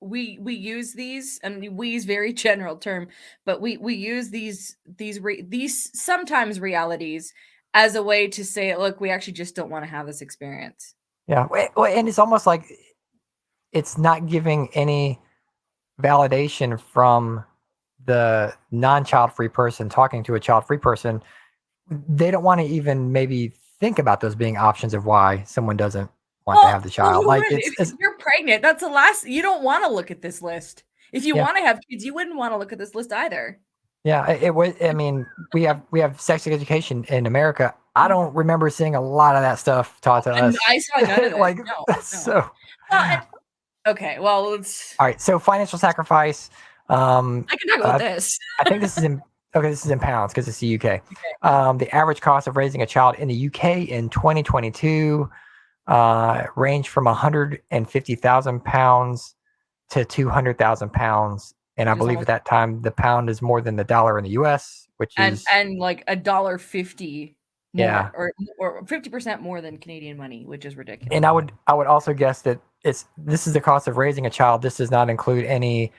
we use these, and we use very general term, but we use these sometimes realities as a way to say, look, we actually just don't want to have this experience. yeah. Well, and it's almost like it's not giving any validation from the non-child free person talking to a child free person. They don't want to even maybe think about those being options of why someone doesn't want to have the Well, child. who Like would? If you're pregnant, that's the last. You don't want to look at this list. If you yeah, want to have kids, you wouldn't want to look at this list either. yeah. It was. I mean, we have sex education in America. I don't remember seeing a lot of that stuff taught to And us. I saw none of this. Like No, no. so. Well, okay. Well, it's. All right. So financial sacrifice. I can talk about this. I think this is in okay. This is in pounds because it's the UK. Okay. The average cost of raising a child in the UK in 2022 ranged from 150,000 pounds to 200,000 pounds, and I Which is believe at almost, that time the pound is more than the dollar in the US, which is and like $1.50 yeah. more, or 50% more than Canadian money, which is ridiculous. And I would also guess that this is the cost of raising a child. This does not include any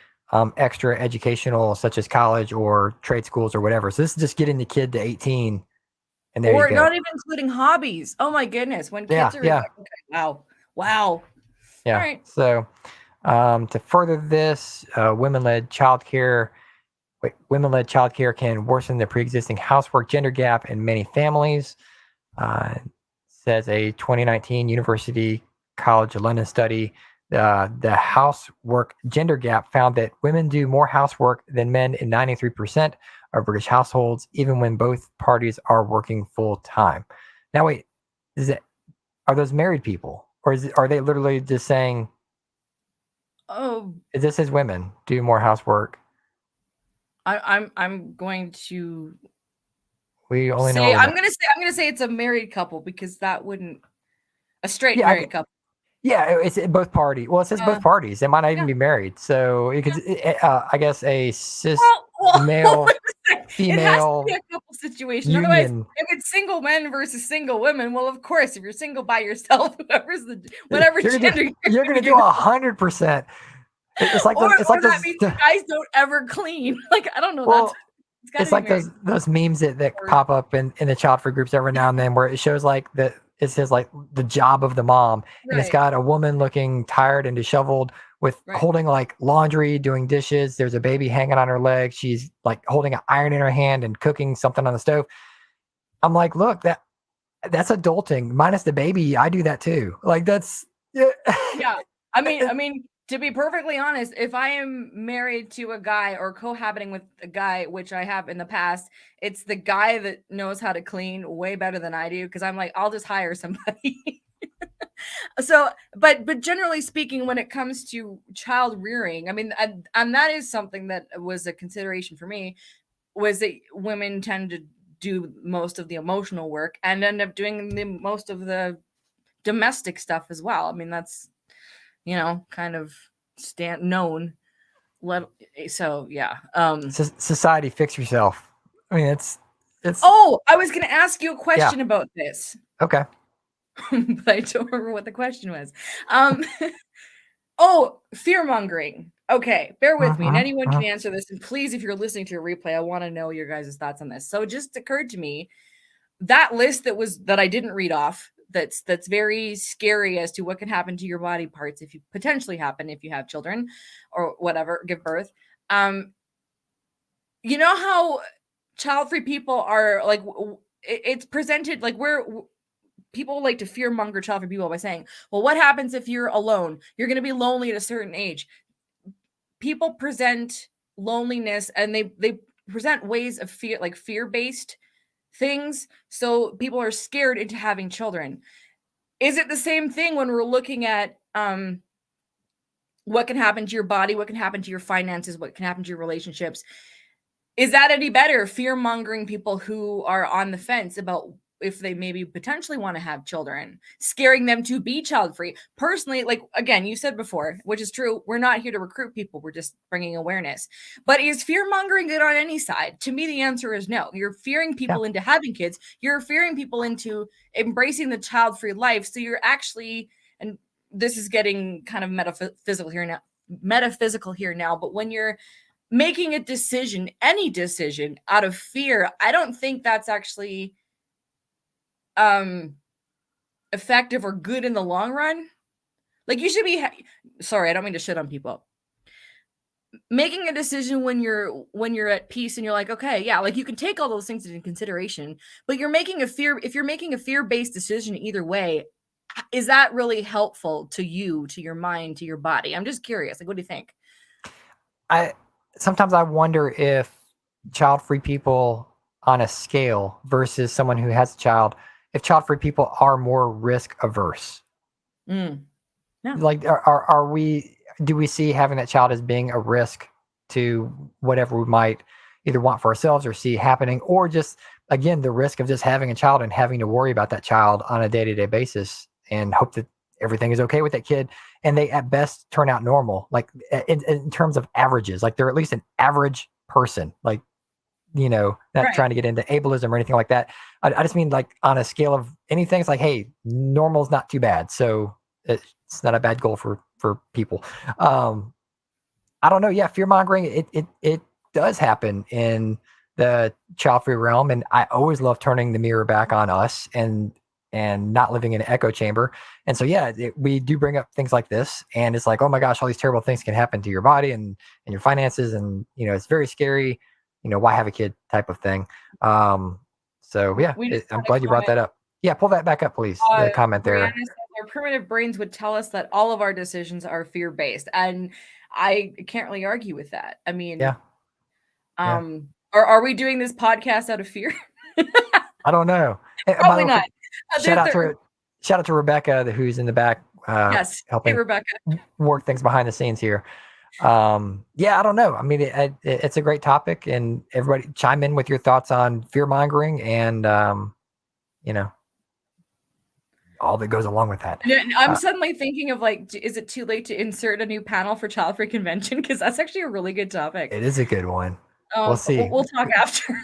extra educational, such as college or trade schools or whatever. So this is just getting the kid to 18, and there you Or go. not even including hobbies. Oh my goodness. When Yeah, kids are yeah. like, okay, wow. Yeah. All right. So to further this, women-led childcare can worsen the pre-existing housework gender gap in many families. Says a 2019 University College London study. The housework gender gap found that women do more housework than men in 93% of British households, even when both parties are working full time. Now, wait, are those married people, or are they literally just saying? Oh, This says women do more housework. I'm going to We only say know. I'm gonna say it's a married couple because that wouldn't, a straight Yeah, married couple. yeah, it's both parties. Well, it says both parties. They might not even Yeah. be married. So it could, I guess, a cis Well, male, it has to be female. a couple situation. Otherwise, union. if it's single men versus single women, well, of course, if you're single by yourself, whatever gender You're gonna do 100%. It's like or that those. means you guys don't ever clean. Like, I don't know. Well, It's got to it's be like married. those memes that pop up in the child free groups every now and then, where it shows like it says like the job of the mom, and it's Right. got a woman looking tired and disheveled with Right. holding like laundry, doing dishes. There's a baby hanging on her leg. She's like holding an iron in her hand and cooking something on the stove. I'm like, look, that's adulting. Minus the baby, I do that too. Like that's yeah. Yeah. I mean, to be perfectly honest, if I am married to a guy or cohabiting with a guy, which I have in the past, it's the guy that knows how to clean way better than I do, because I'm like, I'll just hire somebody. So, but generally speaking, when it comes to child rearing, I mean, and that is something that was a consideration for me, was that women tend to do most of the emotional work and end up doing the most of the domestic stuff as well. I mean, that's, kind of known. So yeah. Society, fix yourself. I mean, it's. Oh, I was going to ask you a Yeah. question about this, Okay. but I don't remember what the question was. Oh, fear mongering. Okay, bear with me, and anyone can answer this. And please, if you're listening to a replay, I want to know your guys' thoughts on this. So it just occurred to me, that list that I didn't read off, that's very scary as to what can happen to your body parts if you have children or whatever, give birth. You know how child-free people are like, it's presented like people like to fear monger child-free people by saying, well, what happens if you're alone? You're going to be lonely at a certain age. People present loneliness, and they present ways of fear, like fear-based things, so people are scared into having children. Is it the same thing when we're looking at what can happen to your body, what can happen to your finances, what can happen to your relationships? Is that any better, fear mongering people who are on the fence about if they maybe potentially want to have children, scaring them to be child free? Personally, like, again, you said before, which is true, we're not here to recruit people, we're just bringing awareness. But is fear mongering good on any side? To me, the answer is no. You're fearing people into having kids, you're fearing people into embracing the child free life. So you're actually, and this is getting kind of metaphysical here now, but when you're making a decision, any decision, out of fear, I don't think that's actually effective or good in the long run. Like, you should be sorry, I don't mean to shit on people. Making a decision when you're at peace and you're like, okay, yeah, like, you can take all those things into consideration, but if you're making a fear-based decision either way, is that really helpful to you, to your mind, to your body? I'm just curious. Like, what do you think? Sometimes I wonder if child-free people on a scale versus someone who has a child, if child-free people are more risk averse. No. Like, do we see having that child as being a risk to whatever we might either want for ourselves or see happening, or just, again, the risk of just having a child and having to worry about that child on a day-to-day basis and hope that everything is okay with that kid, and they at best turn out normal, like in terms of averages, like they're at least an average person, like, not Right. trying to get into ableism or anything like that. I just mean, like, on a scale of anything, it's like, hey, normal's not too bad, so it's not a bad goal for people. I don't know. Yeah, fear mongering, it does happen in the child free realm, and I always love turning the mirror back on us and not living in an echo chamber. And so, yeah, we do bring up things like this, and it's like, oh my gosh, all these terrible things can happen to your body and your finances, and it's very scary. Why have a kid type of thing. So yeah, I'm glad you brought that up. Yeah, pull that back up, please. The comment there. Brianna says our primitive brains would tell us that all of our decisions are fear-based, and I can't really argue with that. I mean, yeah. Are we doing this podcast out of fear? I don't know. Probably not. Shout out to Rebecca, who's in the back, yes, helping Rebecca work things behind the scenes here. Yeah, I don't know. I mean, it's a great topic, and everybody chime in with your thoughts on fear mongering and all that goes along with that. I'm suddenly thinking of, like, is it too late to insert a new panel for Child Free Convention? Because that's actually a really good topic. It is a good one. We'll see. We'll talk after.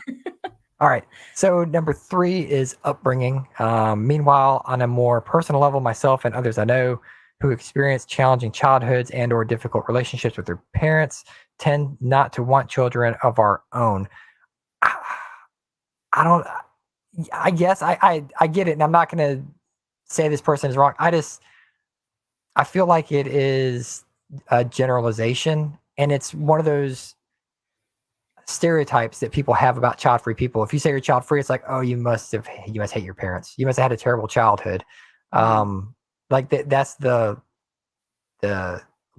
All right. So number 3 is upbringing. Meanwhile, on a more personal level, myself and others I know who experience challenging childhoods and or difficult relationships with their parents tend not to want children of our own. I, I don't. I guess I get it, and I'm not going to say this person is wrong. I feel like it is a generalization, and it's one of those stereotypes that people have about child-free people. If you say you're child-free, it's like, oh, you must hate your parents. You must have had a terrible childhood. Mhm. Like that's the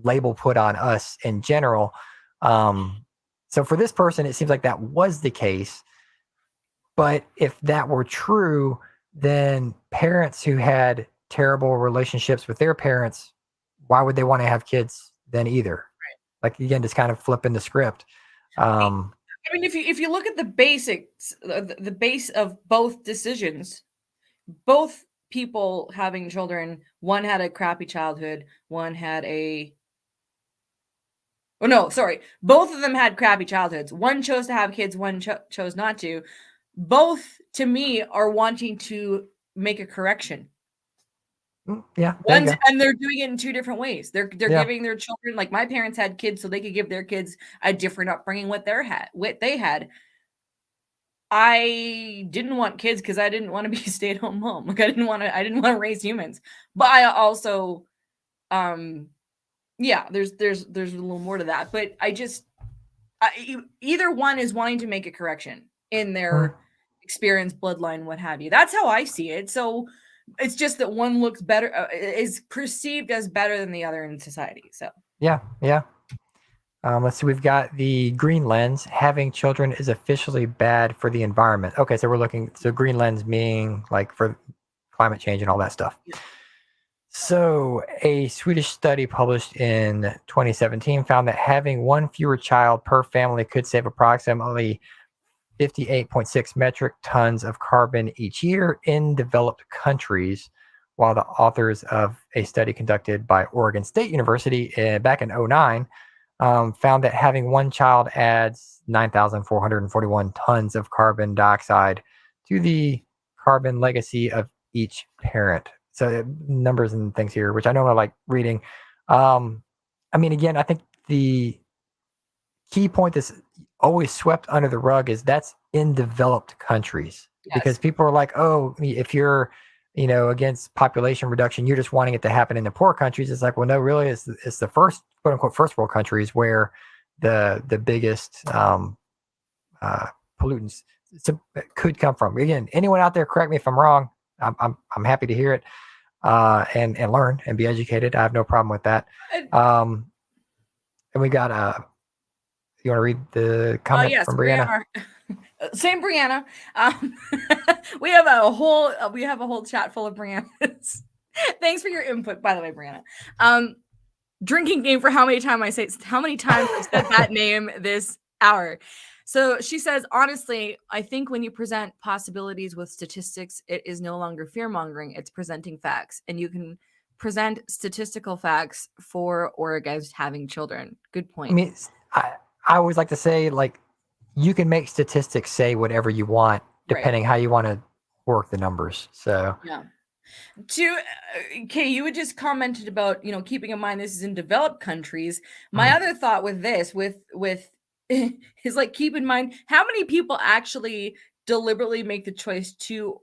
label put on us in general. So for this person, it seems like that was the case. But if that were true, then parents who had terrible relationships with their parents, why would they want to have kids then either? Like again, just kind of flipping the script. Um, I mean, if you look at the basics, the base of both decisions, both people having children, one had a crappy childhood, one had a oh no, sorry, both of them had crappy childhoods. One chose to have kids, one chose not to. Both, to me, are wanting to make a correction. yeah, there you go. And they're doing it in two different ways. They're Yeah. giving their children, like my parents had kids, so they could give their kids a different upbringing what they had. I didn't want kids because I didn't want to be a stay-at-home mom. Like I didn't want to raise humans. But I also yeah, there's a little more to that. But either one is wanting to make a correction in Mm, their experience, bloodline, what have you. That's how I see it. So it's just that one looks better, is perceived as better than the other in society. So yeah, yeah. Let's see, we've got the green lens. Having children is officially bad for the environment. Okay, so we're looking, so green lens being like for climate change and all that stuff. yeah. So, a Swedish study published in 2017 found that having one fewer child per family could save approximately 58.6 metric tons of carbon each year in developed countries, while the authors of a study conducted by Oregon State University back in '09 found that having one child adds 9,441 tons of carbon dioxide to the carbon legacy of each parent. So numbers and things here, which I know I like reading. I mean, again, I think the key point that's always swept under the rug is that's in developed countries because Yes. people are like, oh, if you're, against population reduction, you're just wanting it to happen in the poor countries. It's like, well, no, really, it's the first quote unquote first world countries where the biggest uh, pollutants could come from. Again, anyone out there, correct me if I'm wrong. I'm happy to hear it and learn and be educated. I have no problem with that. Um, and we got you want to read the comment Yes, from Brianna? Brianna. Same Brianna. Um, we have a whole chat full of Briannas. Thanks for your input, by the way, Brianna. Drinking game for how many times I've said that name this hour. So she says, honestly, I think when you present possibilities with statistics, it is no longer fear mongering, it's presenting facts. And you can present statistical facts for or against having children. Good I point. mean, I always like to say, like, you can make statistics say whatever you want, Right. depending how you want to work the numbers. So, Yeah. Okay, you had just commented about, keeping in mind this is in developed countries. My mm, other thought with this, with is like, keep in mind how many people actually deliberately make the choice to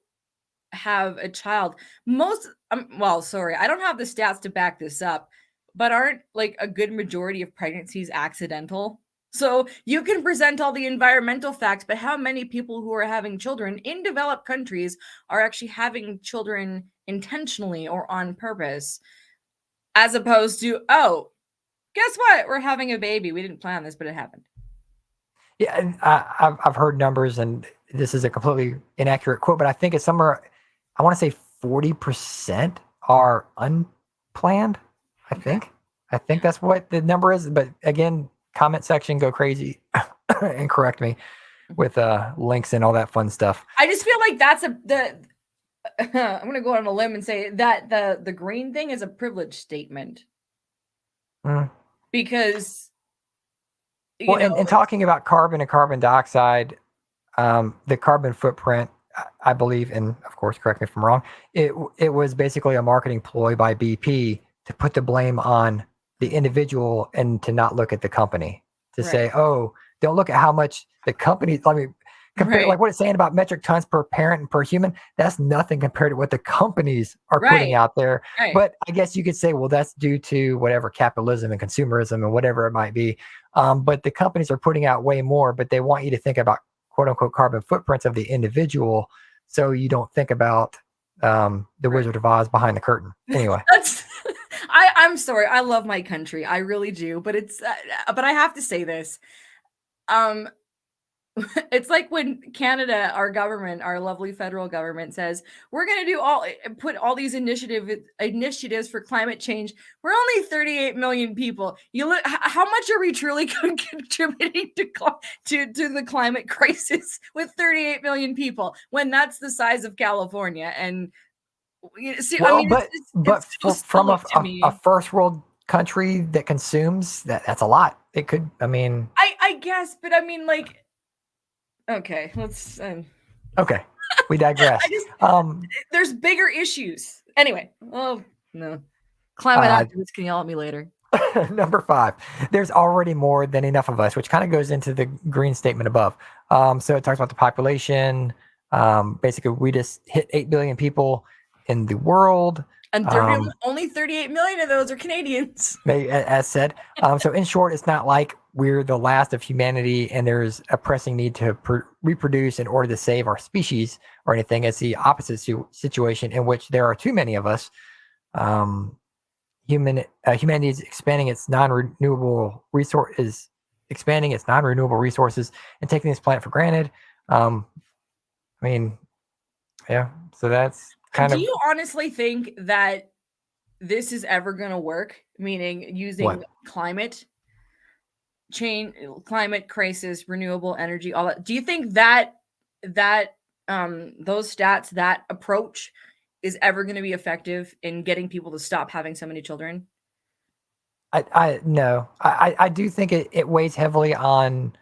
have a child. Most, well, sorry, I don't have the stats to back this up, but aren't like a good majority of pregnancies accidental? So you can present all the environmental facts, but how many people who are having children in developed countries are actually having children intentionally or on purpose, as opposed to, oh, guess what? We're having a baby. We didn't plan this, but it happened. yeah, and I've heard numbers, and this is a completely inaccurate quote, but I think it's somewhere, I want to say 40% are unplanned. I Okay. think. I think that's what the number is. But again, comment section, go crazy and correct me with links and all that fun stuff. I just feel like that's I'm gonna go on a limb and say that the green thing is a privilege statement Mm. because Well, and talking about carbon and carbon dioxide, the carbon footprint, I believe, and of course, correct me if I'm wrong, it was basically a marketing ploy by BP to put the blame on the individual and to not look at the company. To say, oh, don't look at how much the company, I mean, compare like what it's saying about metric tons per parent and per human. That's nothing compared to what the companies are putting out there. But I guess you could say, well, that's due to whatever capitalism and consumerism and whatever it might be. But the companies are putting out way more, but they want you to think about quote unquote carbon footprints of the individual, so you don't think about the Wizard of Oz behind the curtain. Anyway, I'm sorry. I love my country. I really do. But but I have to say this. It's like when Canada, our government, our lovely federal government says, we're going to put all these initiatives for climate change. We're only 38 million people. You look, how much are we truly contributing to the climate crisis with 38 million people when that's the size of California? And see, well, I mean, from a first world country that consumes that's a lot. It could, I guess, but I mean, like, okay, let's. Okay, we digress. There's bigger issues. Anyway, oh no, climate activists can yell at me later. Number 5, there's already more than enough of us, which kind of goes into the green statement above. So it talks about the population. Basically, we just hit 8 billion people in the world. And only 38 million of those are Canadians. As said. So in short, it's not like we're the last of humanity and there's a pressing need to reproduce in order to save our species or anything. It's the opposite situation in which there are too many of us. Humanity is expanding its non-renewable resources and taking this planet for granted. Yeah, so that's kind of. Do you honestly think that this is ever going to work? Meaning using climate change, climate crisis, renewable energy, all that. Do you think that those stats, that approach is ever going to be effective in getting people to stop having so many children? No. I do think it weighs heavily on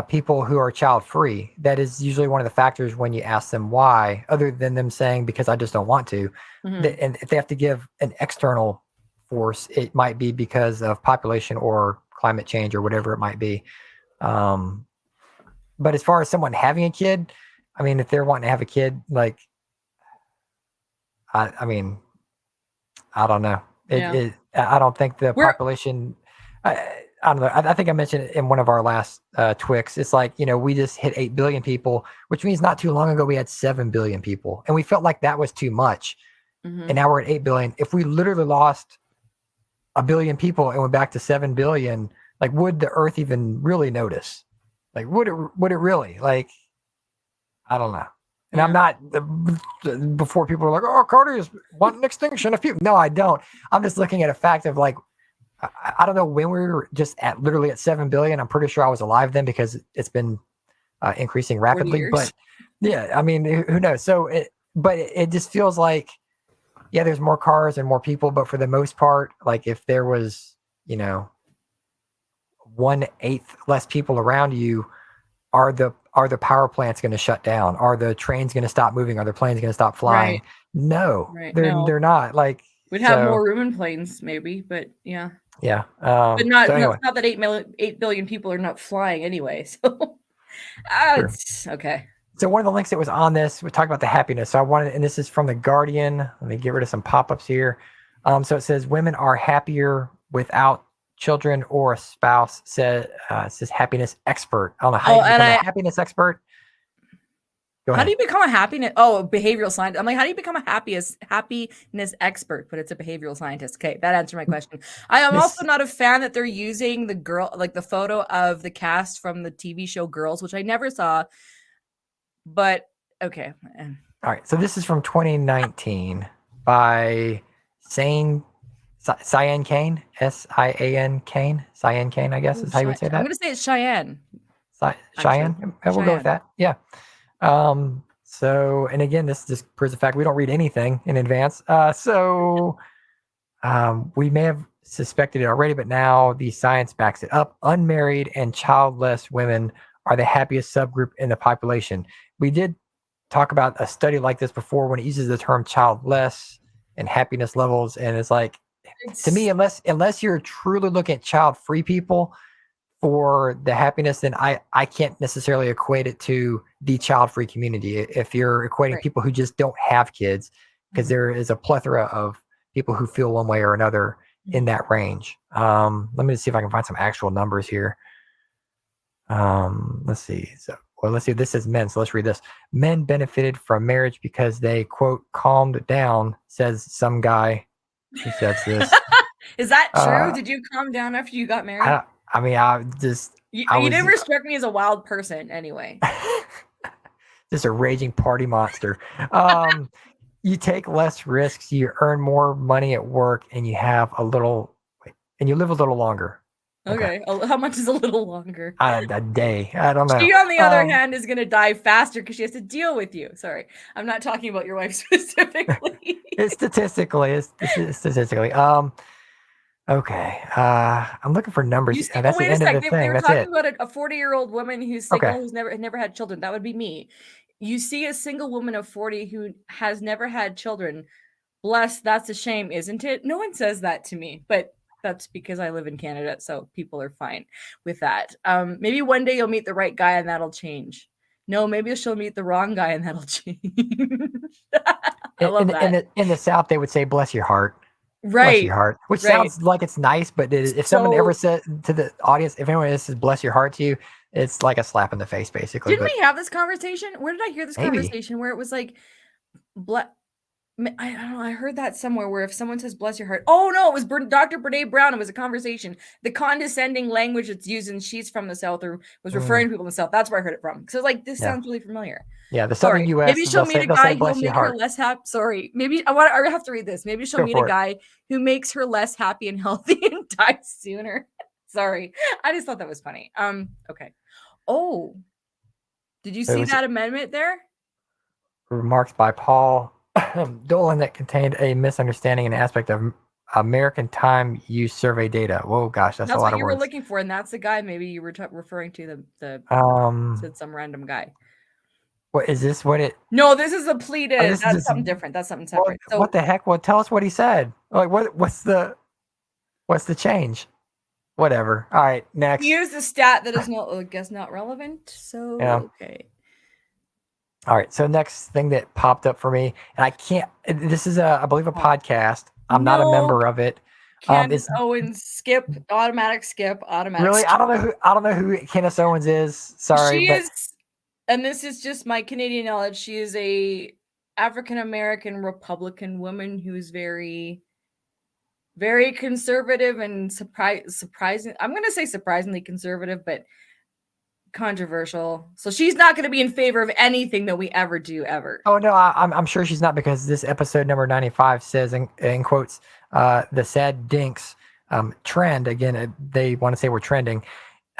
people who are child free. That is usually one of the factors when you ask them why, other than them saying, because I just don't want to. And if they have to give an external force, it might be because of population or climate change or whatever it might be. But as far as someone having a kid, if they're wanting to have a kid, like, I don't know. I don't think the population. I don't know. I think I mentioned it in one of our last Twix. It's like, we just hit 8 billion people, which means not too long ago we had 7 billion people, and we felt like that was too much. And now we're at 8 billion. If we literally lost 1 billion people and went back to 7 billion, like, would the Earth even really notice? Like, would it really? Like, I don't know. And I'm not, before people are like, oh, Cody is wanting extinction of people. No, I don't. I'm just looking at a fact of, like, I don't know when we were just literally at 7 billion. I'm pretty sure I was alive then because it's been increasing rapidly. But yeah, who knows? So, it just feels like, yeah, there's more cars and more people, but for the most part, like, if there was, 1/8 less people around you, are the power plants going to shut down? Are the trains going to stop moving? Are the planes going to stop flying? No, they're not. Like, we'd have more room in planes, maybe, but yeah. Yeah. But not that 8 billion people are not flying anyway. So it's okay. So one of the links that was on this, we talked about the happiness. So I wanted, and this is from The Guardian. Let me get rid of some pop-ups here. So it says women are happier without children or a spouse, says happiness expert. I don't know how you become a happiness expert. How do you become a happiness? Oh, behavioral scientist. I'm like, how do you become a happiness expert? But it's a behavioral scientist. Okay, that answered my question. I am also not a fan that they're using the photo of the cast from the TV show Girls, which I never saw. But okay. All right. So this is from 2019 by Cyan Kane, Sian Kane. Cyan Kane, I guess is how you would say that. I'm going to say it's Cheyenne. Cheyenne. We'll go with that. Yeah. So, and again, this just proves the fact we don't read anything in advance. We may have suspected it already, but now the science backs it up. Unmarried and childless women are the happiest subgroup in the population. We did talk about a study like this before when it uses the term childless and happiness levels, and it's like, to me, unless you're truly looking at child-free people for the happiness, then I can't necessarily equate it to the child-free community. If you're equating Right. people who just don't have kids, because Mhm. there is a plethora of people who feel one way or another in that range. Let me see if I can find some actual numbers here. Let's see. Let's see. This is men. So let's read this. Men benefited from marriage because they, quote, calmed down, says some guy who says this. Is that true? Uh, Did you calm down after you got married? I mean, I You was never struck me as a wild person anyway. just a raging party monster. You take less risks, you earn more money at work, and you have and you live a little longer. Okay. How much is a little longer? A day. I don't know. She, on the other hand, is going to die faster because she has to deal with you. Sorry. I'm not talking about your wife specifically. It's statistically. Okay. I'm looking for numbers. That's the Wait a end of the sec. They thing. were That's talking it. about a 40-year-old woman who's Okay. single, who's never had children. That would be me. You see a single woman of 40 who has never had children. Bless, that's a shame, isn't it? No one says that to me, but that's because I live in Canada, so people are fine with that. Maybe one day you'll meet the right guy and that'll change. No, maybe she'll meet the wrong guy and that'll change. I love that. In the South, they would say, "Bless your heart." Bless your Right, heart, which right. sounds like it's nice, but if someone ever So, said to the audience, if anyone says "bless your heart" to you, it's like a slap in the face, basically. didn't But we have this conversation? Where did I hear this maybe, conversation where it was like, I don't know. I heard that somewhere where if someone says "bless your heart," oh no, it was Dr. Brene Brown. It was a conversation. The condescending language that's used, and she's from the South or was referring to people in the South. That's where I heard it from. So like, this yeah, sounds really familiar. yeah. The Southern Sorry. U.S. Maybe she'll meet a they'll say guy who'll "bless your make her heart." less happy. Sorry. Maybe I have to read this. Maybe she'll Go meet a for it. guy who makes her less happy and healthy and dies sooner. Sorry. I just thought that was funny. Okay. Oh, did you It see was that amendment there? remarks by Paul Dolan that contained a misunderstanding and aspect of American time use survey data. Whoa, gosh, that's a That's lot what of you were words. looking for, and that's the guy maybe you were referring to the Um, said some random guy. what is this? What it? No, this is a plea to This is that's just something different. That's something what? separate. What So the heck? Well, tell us what he said. Like, what's the change? Whatever. All right, he next. used a stat that is not, I guess, not relevant. Yeah. So okay. All right. So next thing that popped up for me, and I can't. This is I believe a podcast. I'm not a No, member of it. Candace It's Owens, skip, automatic skip, automatic really skip. I don't know who Candace Owens is. Sorry, She but is, and this is just my Canadian knowledge. She is a African American Republican woman who's very, very conservative and surprising. I'm going to say surprisingly conservative, but controversial. So she's not going to be in favor of anything that we ever do ever. oh no, I'm sure she's not, because this episode number 95 says in quotes, the sad dinks trend again. They want to say we're trending,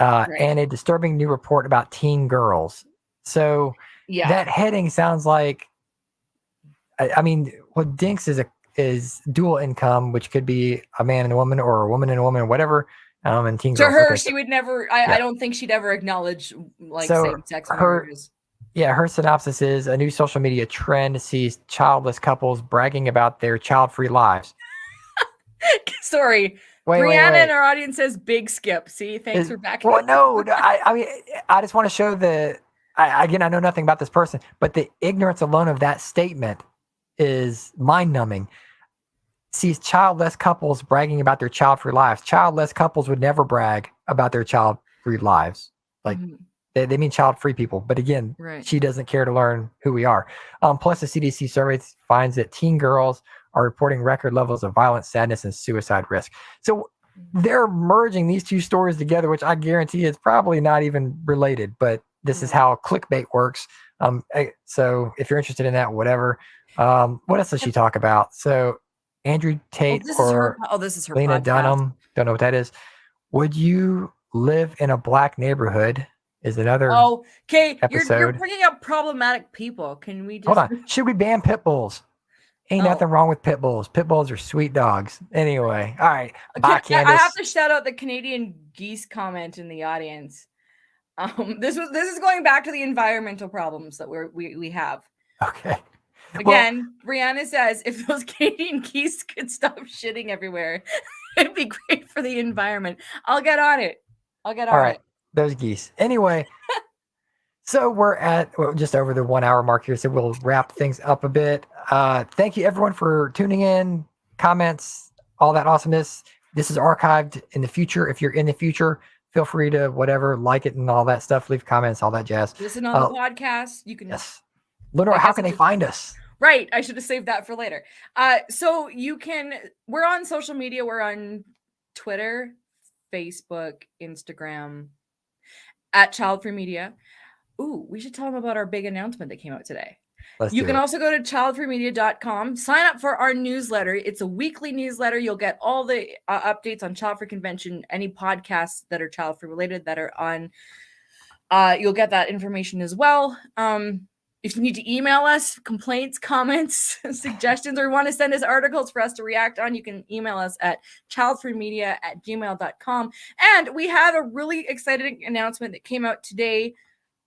Right. and a disturbing new report about teen girls. So Yeah. that heading sounds like, I mean, what dinks is dual income, which could be a man and a woman or a woman and a woman, whatever. And teen To girls. her, Okay, she would never, yeah. I don't think she'd ever acknowledge like So same-sex her marriages. Yeah, her synopsis is a new social media trend sees childless couples bragging about their child-free lives. Sorry. Wait, Brianna in our audience says big skip. See, thanks for backing Well, up. no, I mean, I just want to show again, I know nothing about this person, but the ignorance alone of that statement is mind-numbing. Sees childless couples bragging about their child-free lives. Childless couples would never brag about their child-free lives. Like, they mean child-free people. But again, Right. she doesn't care to learn who we are. Plus, the CDC survey finds that teen girls are reporting record levels of violence, sadness, and suicide risk. So they're merging these two stories together, which I guarantee is probably not even related. But this is how clickbait works. So if you're interested in that, whatever. What else does she talk about? So Andrew Tate this or is her Lena podcast. Dunham, don't know what that is. Would you live in a black neighborhood? Is another okay. episode. You're bringing up problematic people. Can we just Hold on? Should we ban pit bulls? Ain't nothing wrong with pit bulls. Pit bulls are sweet dogs. Anyway, all right. Bye, I have Candace. to shout out the Canadian geese comment in the audience. This is going back to the environmental problems that we have. Okay. Again, Brianna says if those Canadian geese could stop shitting everywhere, it'd be great for the environment. I'll get on it. All right, those geese. Anyway, so we're at just over the 1 hour mark here, so we'll wrap things up a bit. Thank you everyone for tuning in, comments, all that awesomeness. This is archived in the future. If you're in the future, feel free to whatever, like it and all that stuff, leave comments, all that jazz. Listen on the podcast. You can. Yes. LeNora, how can they find us? Right. I should have saved that for later. So you can, we're on social media. We're on Twitter, Facebook, Instagram, at Childfree Media. Ooh, we should tell them about our big announcement that came out today. You can also go to childfreemedia.com, sign up for our newsletter. It's a weekly newsletter. You'll get all the updates on Childfree Convention, any podcasts that are child free related that are on. You'll get that information as well. If you need to email us complaints, comments, suggestions, or want to send us articles for us to react on, you can email us at childfreemedia@gmail.com. And we have a really exciting announcement that came out today,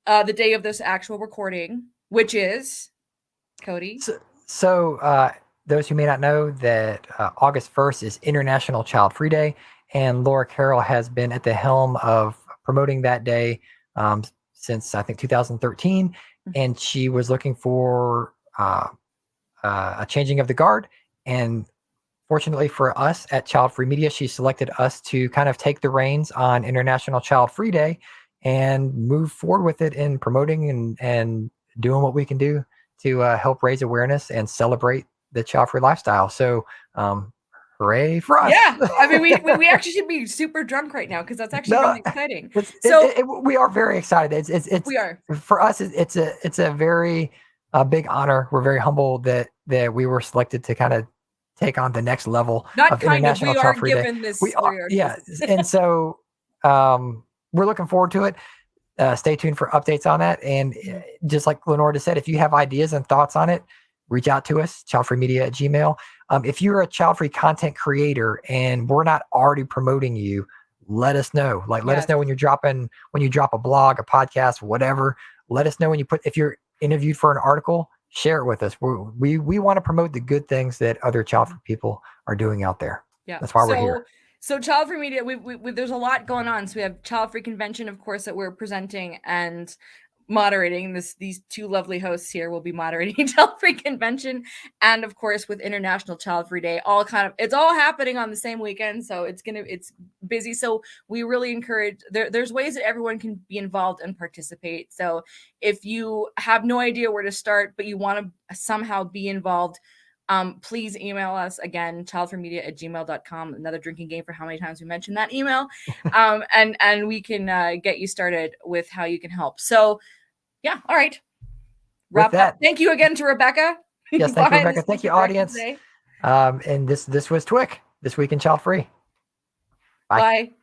the day of this actual recording, which is, Cody? So those who may not know that August 1st is International Child Free Day, and Laura Carroll has been at the helm of promoting that day since, I think, 2013. And she was looking for a changing of the guard. And fortunately for us at Childfree Media, she selected us to kind of take the reins on International Child Free Day and move forward with it in promoting and doing what we can do to help raise awareness and celebrate the child-free lifestyle. So hooray for us. Yeah, I mean, we actually should be super drunk right now because that's actually really exciting. We are very excited. It's we are. For us. It's a very big honor. We're very humbled that we were selected to kind of take on the next level of International Child Free Day. We are, yeah, and so we're looking forward to it. Stay tuned for updates on that. And just like LeNora said, if you have ideas and thoughts on it, reach out to us, childfreemedia@gmail.com. If you're a child-free content creator and we're not already promoting you, let us know. Let us know when you drop a blog, a podcast, whatever. Let us know if you're interviewed for an article, share it with us. We want to promote the good things that other child-free people are doing out there. Yeah, that's why we're here. So Childfree Media, we there's a lot going on. So we have Childfree Convention, of course, that we're presenting and moderating. These two lovely hosts here will be moderating Childfree Convention, and of course with International Child Free Day, it's all happening on the same weekend, so it's busy. So we really encourage, there's ways that everyone can be involved and participate. So if you have no idea where to start but you want to somehow be involved, please email us again, childfreemedia@gmail.com. Another drinking game for how many times we mentioned that email. And we can get you started with how you can help. So yeah, all right. Wrap up. Thank you again to Rebecca. Yes, thank you, Rebecca. Thank you, audience. And this was t.w.i.c, This Week in Child Free. Bye.